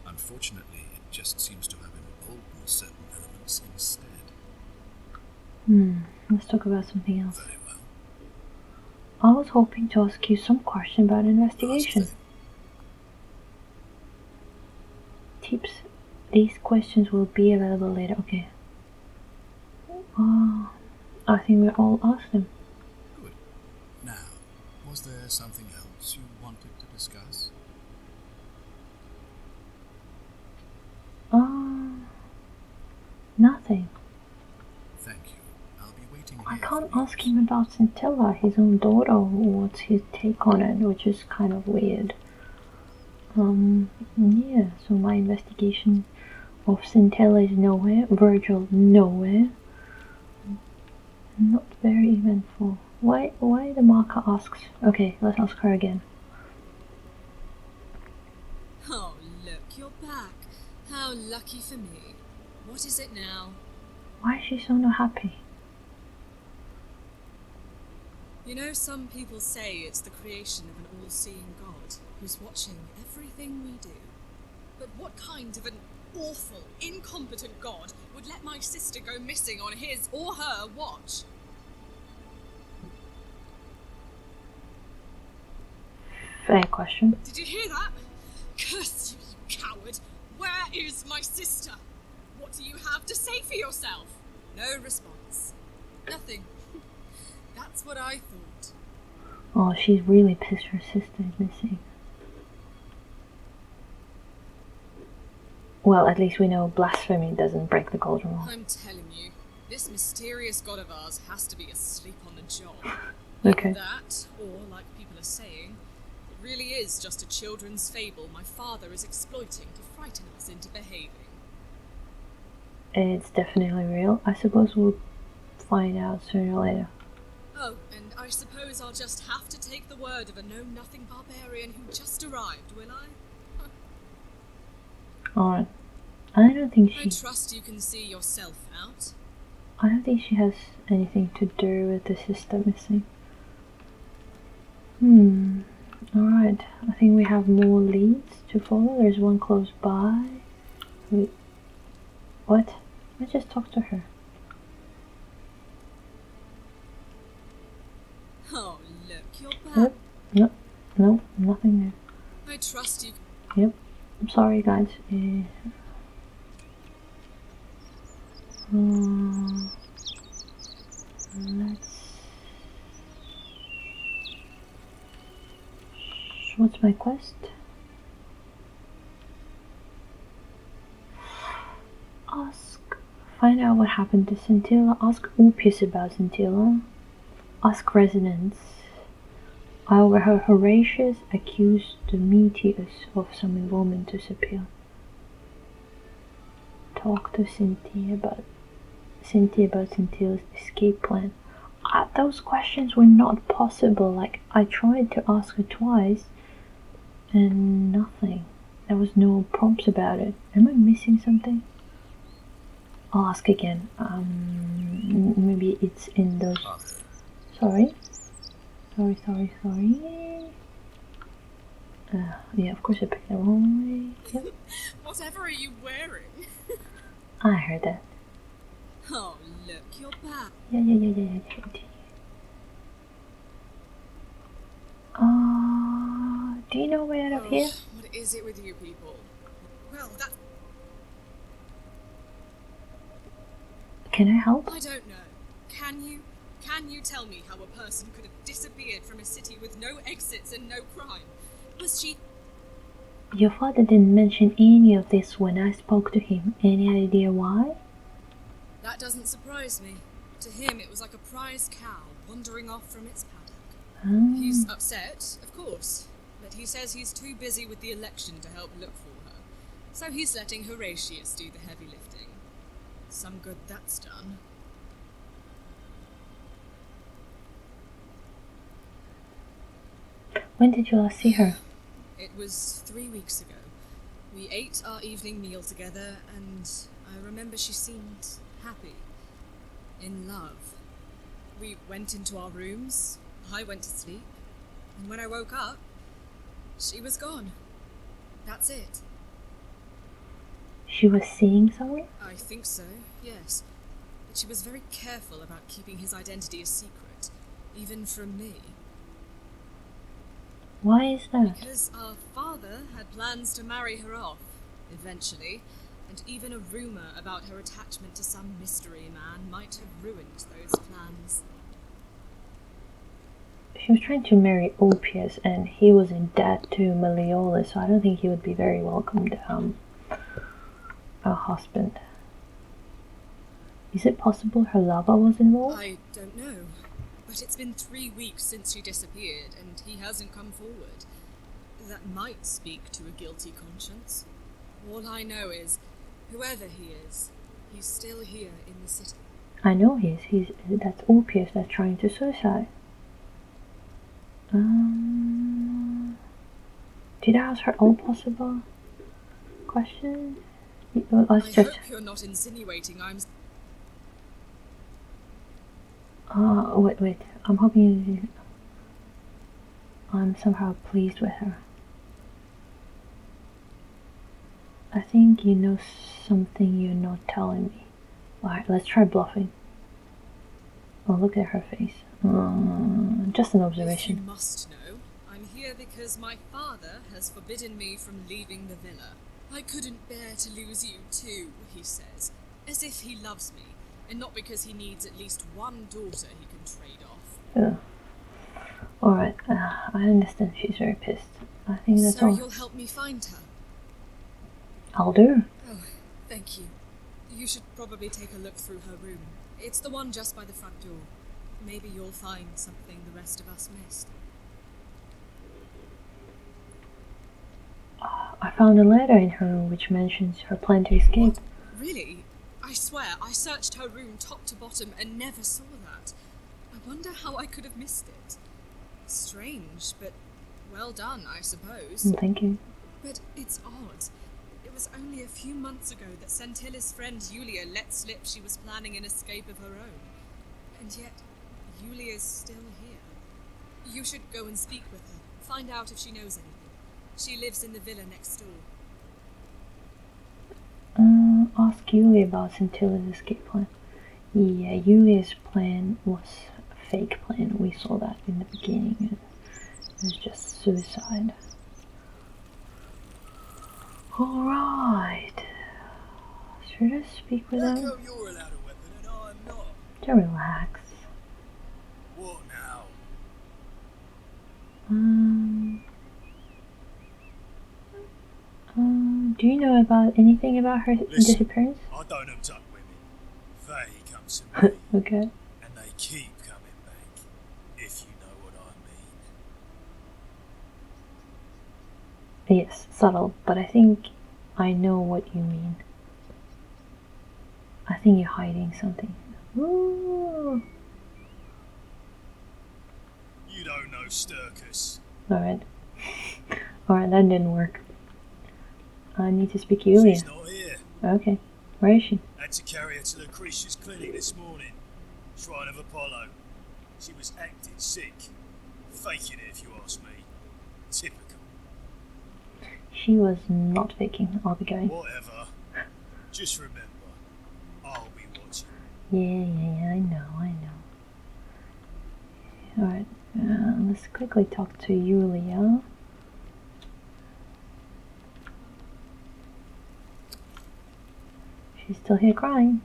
Unfortunately, it just seems to have emboldened certain elements instead. Let's talk about something else. Very well. I was hoping to ask you some question about investigation. Ask them. Tips. These questions will be available later. Okay. I think we all asked them. Good. Now, was there something else you wanted to discuss? Nothing. Thank you. I'll be waiting I here can't for you. ask him about Sentilla, his own daughter. What's his take on it, which is kind of weird. Yeah, so my investigation of Sentilla is nowhere. Vergil, nowhere. Not very eventful. Why the marker asks? Okay, let's ask her again. Oh, look, you're back. How lucky for me. What is it now? Why is she so not happy? You know, some people say it's the creation of an all-seeing God who's watching everything we do. But what kind of an awful, incompetent God would let my sister go missing on his or her watch? Fair question. Did you hear that? Curse you, you coward! Where is my sister? What do you have to say for yourself? No response. Nothing. That's what I thought. Oh, she's really pissed her sister is missing. Well, at least we know blasphemy doesn't break the golden rule. I'm telling you, this mysterious god of ours has to be asleep on the job. Okay. That, or like people are saying, it really is just a children's fable my father is exploiting to frighten us into behaving. It's definitely real. I suppose we'll find out sooner or later. Oh, and I suppose I'll just have to take the word of a know-nothing barbarian who just arrived, will I? Alright. I don't think I she... trust you can see yourself out. I don't think she has anything to do with the sister missing. Alright. I think we have more leads to follow. There's one close by. Wait. What? I just talked to her. Oh, look, you're back. Yep. No, nothing there. I trust you. Yep. I'm sorry, guys. What's my quest? Find out what happened to Sentilla. Ask Upius about Sentilla. Ask residents. I overheard Horatius accuse Domitius of some involvement to Scipion. talk to Cynthia about Scintilla's escape plan? Those questions were not possible. Like, I tried to ask her twice and nothing. There was no prompts about it. Am I missing something? I'll ask again. Maybe it's in those... Sorry? Sorry. Yeah, of course I picked the wrong way. Yep. Whatever are you wearing? I heard that. Oh, look, you're back. Yeah. Do you know a way out of here? What is it with you people? Well, that... Can I help? I don't know. Can you tell me how a person could have disappeared from a city with no exits and no crime? Was she... Your father didn't mention any of this when I spoke to him. Any idea why? That doesn't surprise me. To him, it was like a prize cow wandering off from its paddock. He's upset, of course, but he says he's too busy with the election to help look for her. So he's letting Horatius do the heavy lifting. Some good that's done. When did you last see her? It was 3 weeks ago. We ate our evening meal together, and I remember she seemed happy. In love. We went into our rooms, I went to sleep, and when I woke up, she was gone. That's it. She was seeing someone? I think so, yes. But she was very careful about keeping his identity a secret, even from me. Why is that? Because our father had plans to marry her off, eventually, and even a rumour about her attachment to some mystery man might have ruined those plans. She was trying to marry Ulpius, and he was in debt to Malleolus, so I don't think he would be very welcomed a husband. Is it possible her lover was involved? I don't know. But it's been 3 weeks since she disappeared, and he hasn't come forward. That might speak to a guilty conscience. All I know is, whoever he is, he's still here in the city. I know he is. That's Ulpius that's trying to suicide. Did I ask her all possible questions? Let's I hope you're not insinuating I'm... Wait. I'm hoping I'm somehow pleased with her. I think you know something you're not telling me. Alright, let's try bluffing. Oh, look at her face. Just an observation. You must know. I'm here because my father has forbidden me from leaving the villa. I couldn't bear to lose you too, he says, as if he loves me, and not because he needs at least one daughter he can trade off. Alright, I understand she's very pissed. I think that's all. So you'll help me find her? I'll do. Oh, thank you. You should probably take a look through her room. It's the one just by the front door. Maybe you'll find something the rest of us missed. I found a letter in her room which mentions her plan to escape. What? Really? I swear, I searched her room top to bottom and never saw that. I wonder how I could have missed it. Strange, but well done, I suppose. Thank you. But it's odd. It was only a few months ago that Sentilla's friend Julia let slip she was planning an escape of her own. And yet, Julia's still here. You should go and speak with her, find out if she knows anything. She lives in the villa next door. Ask Julia about Sentilla's escape plan. Yeah, Julia's plan was a fake plan. We saw that in the beginning. It was just suicide. Alright. Should I speak with them? How come you're allowed a weapon and I'm not? To relax. What now? Do you know about anything about her disappearance? I don't abduct women. They come to me. Okay. And they keep coming back. If you know what I mean. Yes, subtle, but I think I know what you mean. I think you're hiding something. Ooh. You don't know Sturkis. Alright. Alright, that didn't work. I need to speak Yulia. She's not here. Okay. Where is she? Had to carry her to Lucretia's clinic this morning. Shrine of Apollo. She was acting sick. Faking it, if you ask me. Typical. She was not faking. I'll be going. Whatever. Just remember, I'll be watching. Yeah, I know. Alright, let's quickly talk to Yulia. She's still here crying.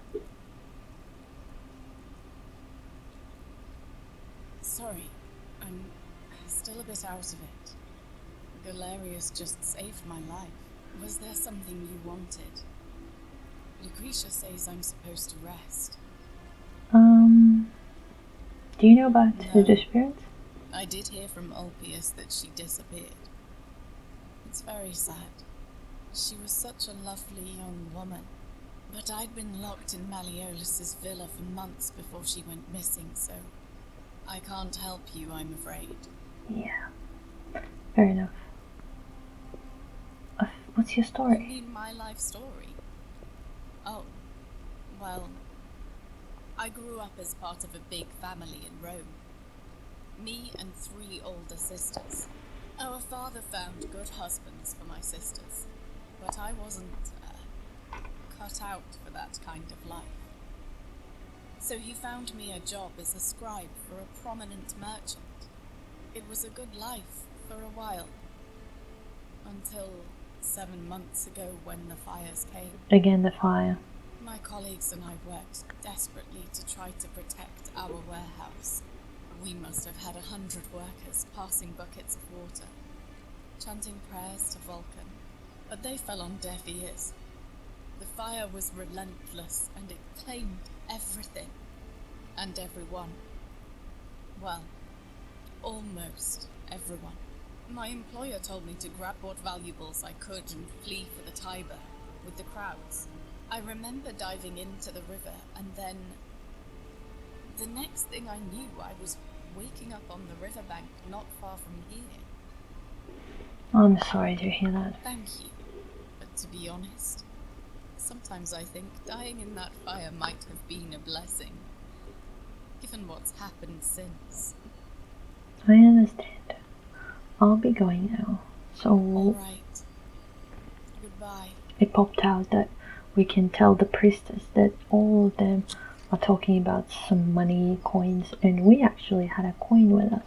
Sorry, I'm still a bit out of it. Galerius just saved my life. Was there something you wanted? Lucretia says I'm supposed to rest. Do you know about No. the disappearance? I did hear from Ulpius that she disappeared. It's very sad. She was such a lovely young woman. But I'd been locked in Malleolus's villa for months before she went missing, so I can't help you, I'm afraid. Yeah. Fair enough. What's your You story? mean my life story? Oh, well, I grew up as part of a big family in Rome. Me and 3 older sisters. Our father found good husbands for my sisters, but I wasn't cut out for that kind of life. So he found me a job as a scribe for a prominent merchant. It was a good life for a while, until 7 months ago when the fires came. Again, the fire. My colleagues and I worked desperately to try to protect our warehouse. We must have had 100 workers passing buckets of water, chanting prayers to Vulcan, but they fell on deaf ears. The fire was relentless, and it claimed everything and everyone. Well, almost everyone. My employer told me to grab what valuables I could and flee for the Tiber with the crowds. I remember diving into the river, and then the next thing I knew, I was waking up on the riverbank not far from here. I'm sorry to hear that. Thank you. But to be honest, sometimes I think dying in that fire might have been a blessing, given what's happened since. I understand. I'll be going now. So Alright. Goodbye. it popped out that we can tell the priestess that all of them are talking about some money, coins, and we actually had a coin with us.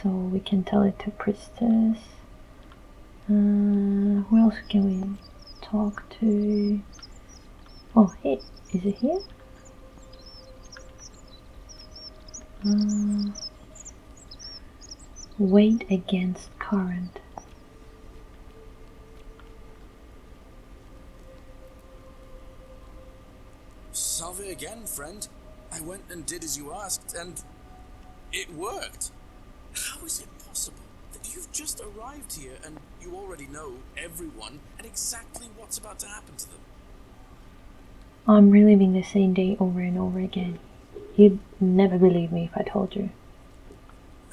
So we can tell it to priestess. Who else can we talk to? Oh, hey, is it here? Weight against current. Salve again, friend. I went and did as you asked, and it worked. How is it possible that you've just arrived here and you already know everyone and exactly what's about to happen to them? I'm reliving the same day over and over again. You'd never believe me if I told you.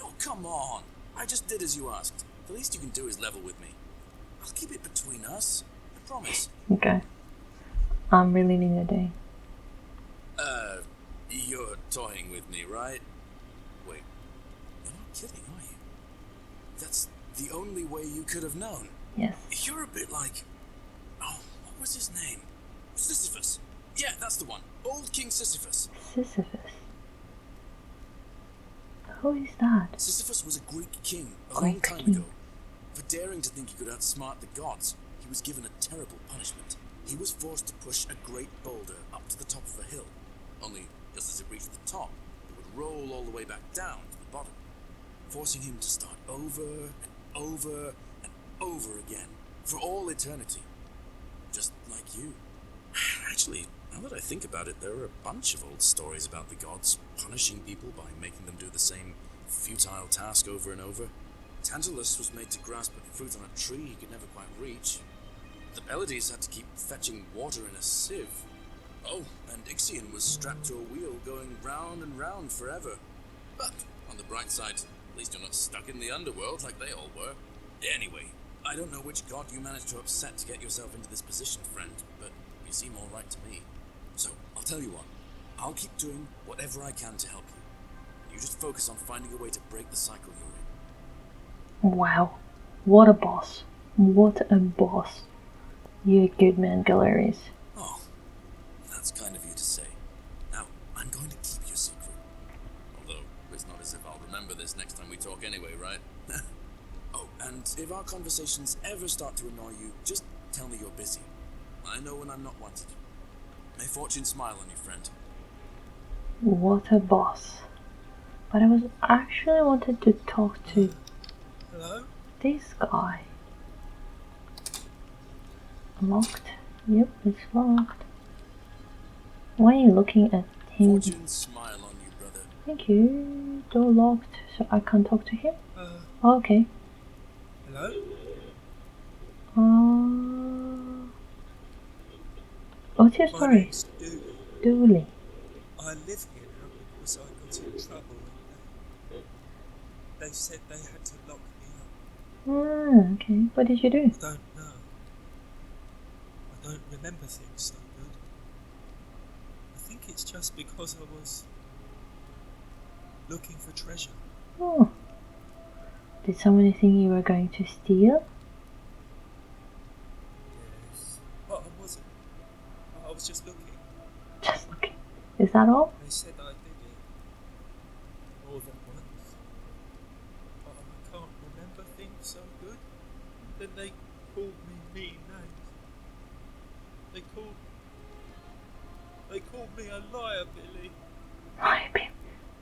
Oh, come on. I just did as you asked. The least you can do is level with me. I'll keep it between us. I promise. Okay. I'm reliving the day. You're toying with me, right? Wait, you're not kidding, are you? That's the only way you could have known. Yes. You're a bit like... Oh, what was his name? Sisyphus. Yeah, that's the one. Old King Sisyphus. Sisyphus. Who is that? Sisyphus was a Greek king a Greek long time king. ago. For daring to think he could outsmart the gods, he was given a terrible punishment. He was forced to push a great boulder up to the top of a hill. Only, just as it reached the top, it would roll all the way back down to the bottom, forcing him to start over and over and over again, for all eternity. Just like you. Actually, now that I think about it, there are a bunch of old stories about the gods punishing people by making them do the same futile task over and over. Tantalus was made to grasp a fruit on a tree he could never quite reach. The Pleiades had to keep fetching water in a sieve. Oh, and Ixion was strapped to a wheel going round and round forever. But, on the bright side, at least you're not stuck in the underworld like they all were. Anyway, I don't know which god you managed to upset to get yourself into this position, friend, but you seem alright to me. So, I'll tell you what. I'll keep doing whatever I can to help you. And you just focus on finding a way to break the cycle you're in. Wow. What a boss. What a boss. You're a good man, Galerius. Oh, that's kind of you to say. Now, I'm going to keep your secret. Although, it's not as if I'll remember this next time we talk anyway, right? Oh, and if our conversations ever start to annoy you, just tell me you're busy. I know when I'm not wanted. May fortune smile on you, friend. What a boss. But I was actually wanted to talk to Hello? this guy. Locked. Yep, it's locked. Why are you looking at him? Fortune smile on you, brother. Thank you. Door locked, so I can't talk to him? Okay. Hello? What's your My story? name's Dooley. Dooley. I live here now because I got in trouble and they said they had to lock me up. Ah, okay. What did you do? I don't know. I don't remember things so good. I think it's just because I was looking for treasure. Oh. Did somebody think you were going to steal? Yes. But I wasn't. I was just looking. Just looking. Is that all? They said I did it more than once. But I can't remember things so good. Then they called me mean names. They called me a liar, Billy.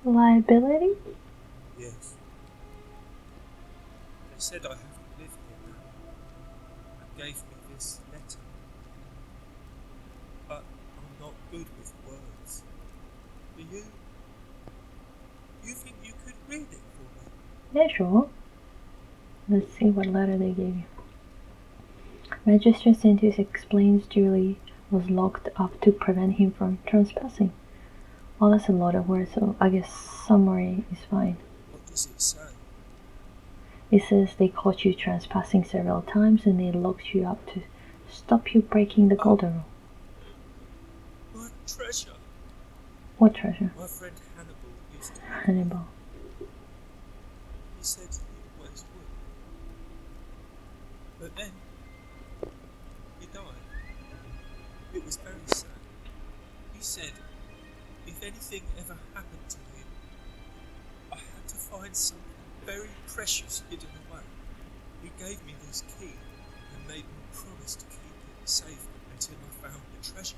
Liability? Yes. They said I have to live here now and gave me this letter. But I'm not good with words. Do you? You think you could read it for me? Yeah, sure. Let's see what letter they gave you. Magister Sentius explains Julie was locked up to prevent him from trespassing. Well, that's a lot of words, so I guess summary is fine. What does it say? It says they caught you trespassing several times and they locked you up to stop you breaking the golden rule. My treasure. What treasure? My friend Hannibal used to. Hannibal. He said he always would. But then he died. It was very sad. He said if anything ever happened to him, I had to find something very precious hidden away. He gave me this key and made me promise to keep it safe until I found the treasure.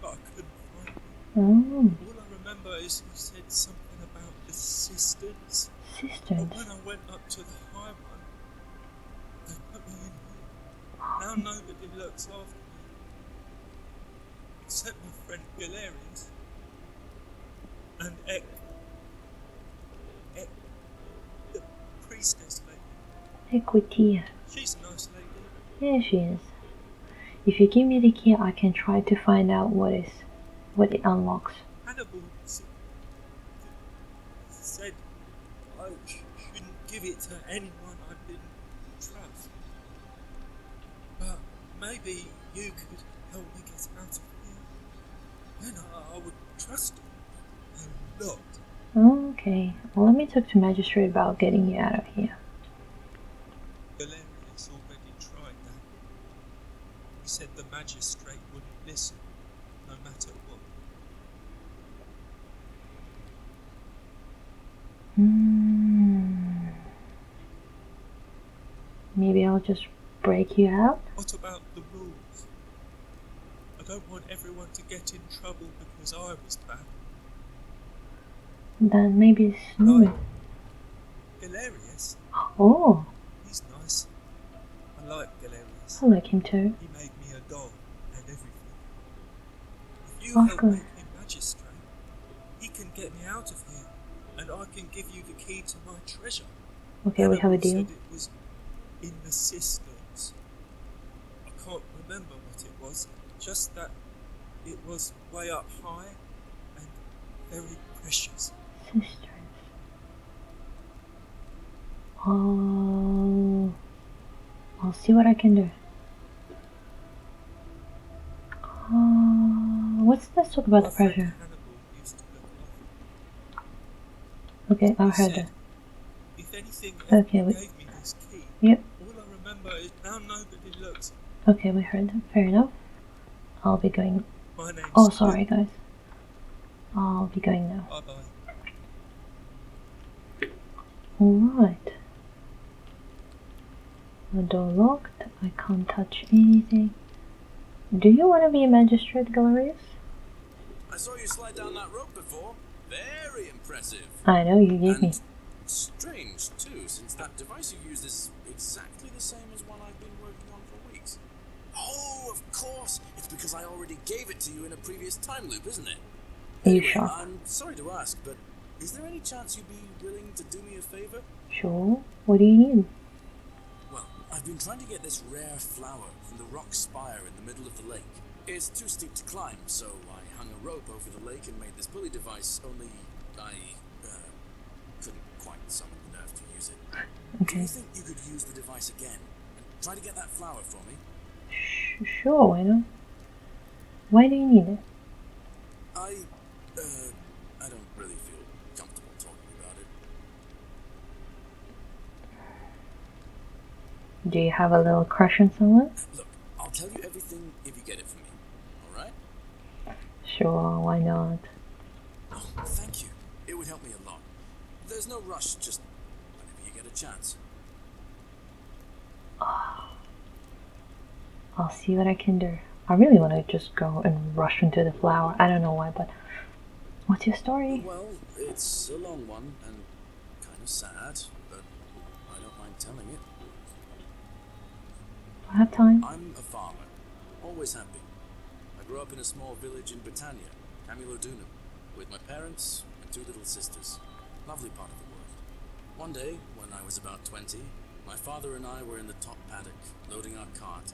But I couldn't find it. Oh. All I remember is he said something about the cisterns. Cisterns? But when I went up to the high one, they put me in here. Now nobody looks after me. Except my friend Galerius. And the priestess lady. Equitia. She's a nice lady. Yeah, she is. If you give me the key, I can try to find out what it unlocks. Hannibal said I shouldn't give it to anyone I didn't trust. But maybe you could help me get out of here. Then I would trust you a lot. Okay, well, let me talk to Magistrate about getting you out of here. Galerius already tried that. He said the magistrate wouldn't listen, no matter what. Maybe I'll just break you out? What about the rules? I don't want everyone to get in trouble because I was bad. Then maybe Snowy. Galerius? Oh, He's nice. I like Galerius. I like him too. He made me a doll and everything. If you Of help course. make him magistrate, he can get me out of here, and I can give you the key to my treasure. Okay, we have a Hannibal deal. said it was in the cisterns. I can't remember what it was. just that it was way up high and very precious. Sisters. I'll see what I can do. What's this talk about the pressure? Okay, I heard that. If anything, Okay, gave me this key. Yep. All I remember is now nobody looks. Okay, we heard that. Fair enough. I'll be going. My name's Oh, sorry, guys. I'll be going now. Bye bye. Alright. The door locked. I can't touch anything. Do you want to be a magistrate, Galerius? I saw you slide down that rope before. Very impressive. I know, you gave me. Strange, too, since that device you use is exactly the same as one I've been working on for weeks. Oh, of course. It's because I already gave it to you in a previous time loop, isn't it? Are you Anyway, sure? I'm sorry to ask, but is there any chance you'd be willing to do me a favor? Sure. What do you need? Well, I've been trying to get this rare flower from the rock spire in the middle of the lake. It's too steep to climb, so I hung a rope over the lake and made this pulley device, only I couldn't quite summon the nerve to use it. Okay. Do you think you could use the device again and try to get that flower for me? Sure, why not? Why do you need it? I don't really feel comfortable talking about it. Do you have a little crush on someone? Look, I'll tell you everything if you get it for me, alright? Sure, why not? Oh, thank you. It would help me a lot. There's no rush, just whenever you get a chance. I'll see what I can do. I really want to just go and rush into the flower. I don't know why, but what's your story? Well, it's a long one and kind of sad, but I don't mind telling it. I have time. I'm a farmer. Always have been. I grew up in a small village in Britannia, Camulodunum, with my parents and two little sisters. Lovely part of the world. One day, when I was about 20, my father and I were in the top paddock, loading our cart,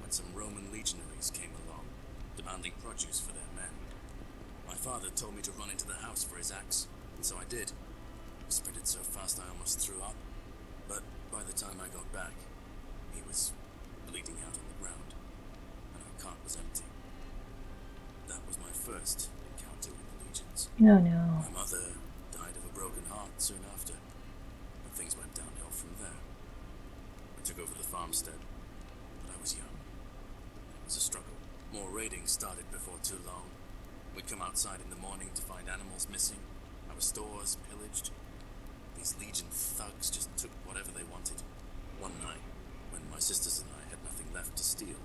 when some Roman legionaries came along, demanding produce for their men. My father told me to run into the house for his axe, and so I did. I sprinted so fast I almost threw up, but by the time I got back, he was bleeding out on the ground, and our cart was empty. That was my first encounter with the legions. No, no. My mother died of a broken heart soon after, and things went downhill from there. I took over the farmstead, but I was young. It was a struggle. More raiding started before too long. We'd come outside in the morning to find animals missing, our stores pillaged. These legion thugs just took whatever they wanted. One night, when my sisters and I had nothing left to steal,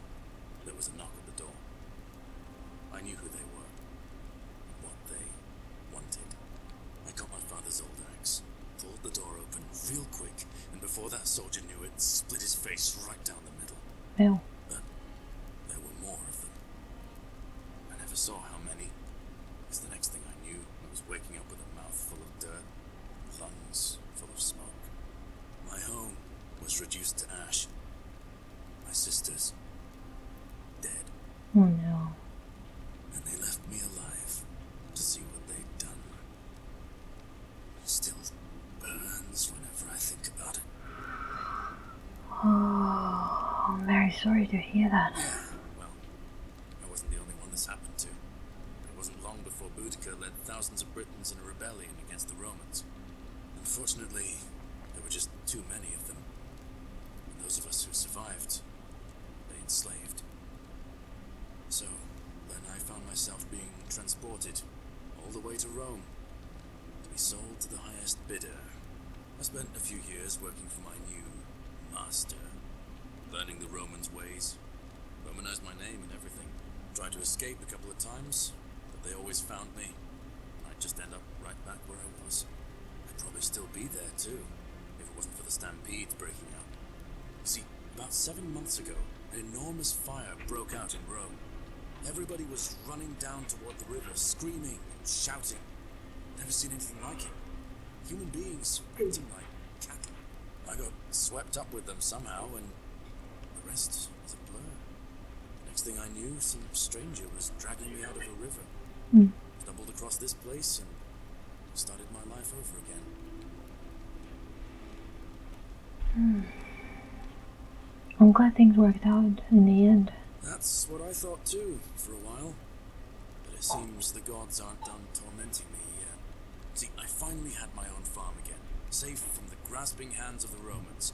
there was a knock at the door. I knew who they were, and what they wanted. I got my father's old axe, pulled the door open real quick, and before that soldier knew it, split his face right down the middle. Ew. But there were more of them. I never saw how many, because the next thing I knew, I was waking up with a mouth full of dirt, lungs full of smoke. My home was reduced to ash. My sisters, dead. Oh no. And they left me alive to see what they'd done. It still burns whenever I think about it. Oh, I'm very sorry to hear that. Yeah, well, I wasn't the only one this happened to. It wasn't long before Boudica led thousands of Britons in a rebellion against the Romans. Unfortunately, there were just too many of them. And those of us who survived, they enslaved. So, then I found myself being transported all the way to Rome to be sold to the highest bidder. I spent a few years working for my new master, learning the Romans' ways, Romanized my name and everything. Tried to escape a couple of times, but they always found me. I'd just end up right back where I was. I'd probably still be there too, if it wasn't for the stampedes breaking out. You see, about 7 months ago, an enormous fire broke out in Rome. Everybody was running down toward the river, screaming and shouting. Never seen anything like it. Human beings acting like cattle. I got swept up with them somehow, and the rest was a blur. The next thing I knew, some stranger was dragging me out of a river. Stumbled across this place and started my life over again. I'm glad things worked out in the end. That's what I thought too, for a while. But it seems the gods aren't done tormenting me yet. See, I finally had my own farm again, safe from the grasping hands of the Romans.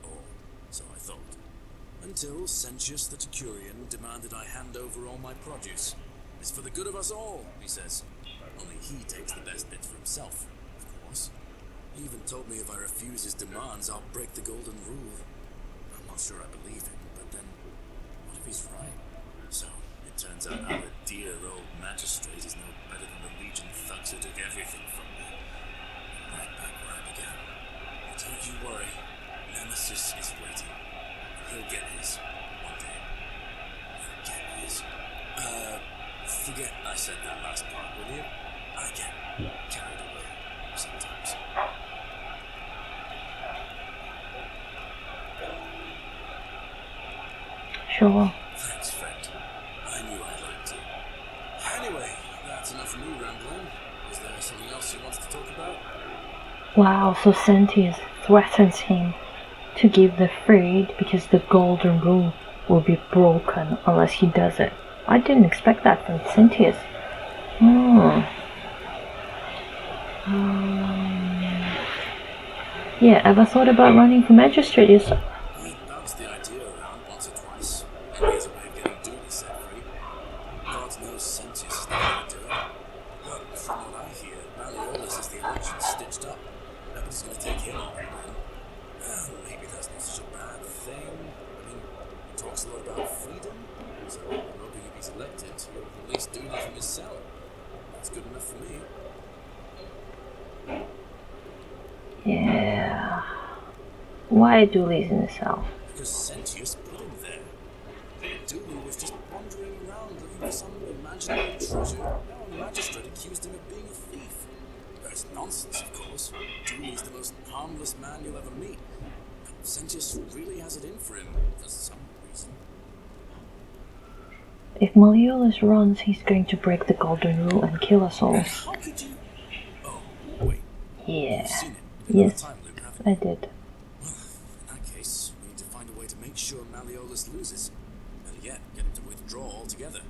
Or so I thought. Until Sentius the Decurion demanded I hand over all my produce. It's for the good of us all, he says. Only he takes the best bits for himself, of course. He even told me if I refuse his demands, I'll break the golden rule. I'm not sure I believe him, but then, what if he's right? So, it turns out our dear old magistrate is no better than the Legion thugs who took everything from me. And right back where I began. But don't you worry, Nemesis is waiting. He'll get his, one day. He'll get his. Forget I said that last part, will you? I get carried away sometimes. Sure. Thanks, friend. I knew I'd like to. Anyway, that's enough of me rambling. Was there something else you wanted to talk about? Wow, so Sentius threatens him to give the fruit because the golden rule will be broken unless he does it. I didn't expect that from Sentius. Yeah, ever thought about running for magistrate yourself? I bounced the idea around once or twice. Maybe as a way of getting Dooley set free. God knows Sentius is not going to do it. But from what I hear, Malleolus has the election stitched up. Nobody's going to take him on and win. Well, maybe that's not such a bad thing. I mean, he talks a lot about freedom. So I'm hoping if he's elected, he'll release Dooley from his cell. That's good enough for me. Yeah. Why Dooley's in the cell? Because Sentius put him there. Dooley was just wandering around looking for some imaginary treasure. Now a magistrate accused him of being a thief. That's nonsense, of course. Dooley's the most harmless man you'll ever meet. But Sentius really has it in for him, for some reason. If Malleolus runs, he's going to break the golden rule and kill us all. How could you... Oh, wait. Yeah. You've seen it in Yes, time loop, haven't I you? did. Well, in that case, we need to find a way to make sure Malleolus loses. Better yet, get him to withdraw altogether.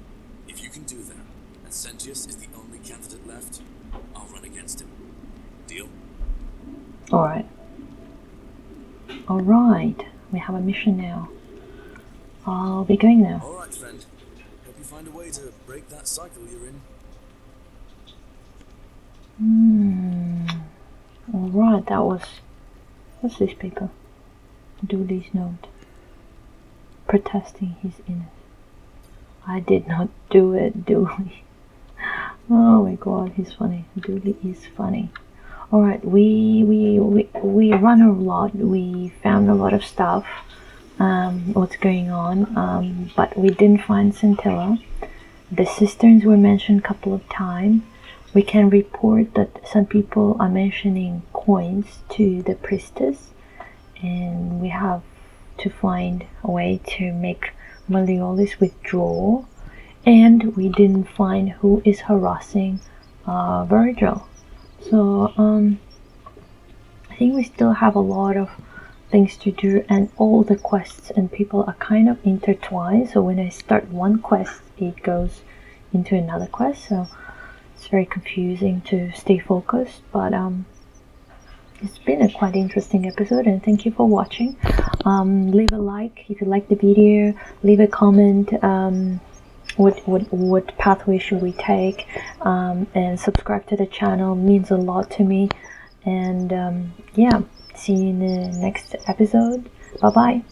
If you can do that, and Sentius is the only candidate left, I'll run against him. Deal? Alright. Alright. We have a mission now. I'll be going now. Alright, friend. Hope you find a way to break that cycle you're in. Alright, that was... What's this paper? Dooley's note. Protesting his innocence. I did not do it, Dooley. Oh my god, he's funny. Dooley is funny. Alright, we run a lot. We found a lot of stuff. What's going on. But we didn't find Sentilla. The cisterns were mentioned a couple of times. We can report that some people are mentioning coins to the priestess, and we have to find a way to make Malleolus withdraw, and we didn't find who is harassing Vergil. So I think we still have a lot of things to do, and all the quests and people are kind of intertwined, so when I start one quest it goes into another quest, so it's very confusing to stay focused, but it's been a quite interesting episode, and thank you for watching. Leave a like if you like the video, leave a comment, what pathway should we take, and subscribe to the channel, means a lot to me, and yeah, see you in the next episode. Bye bye.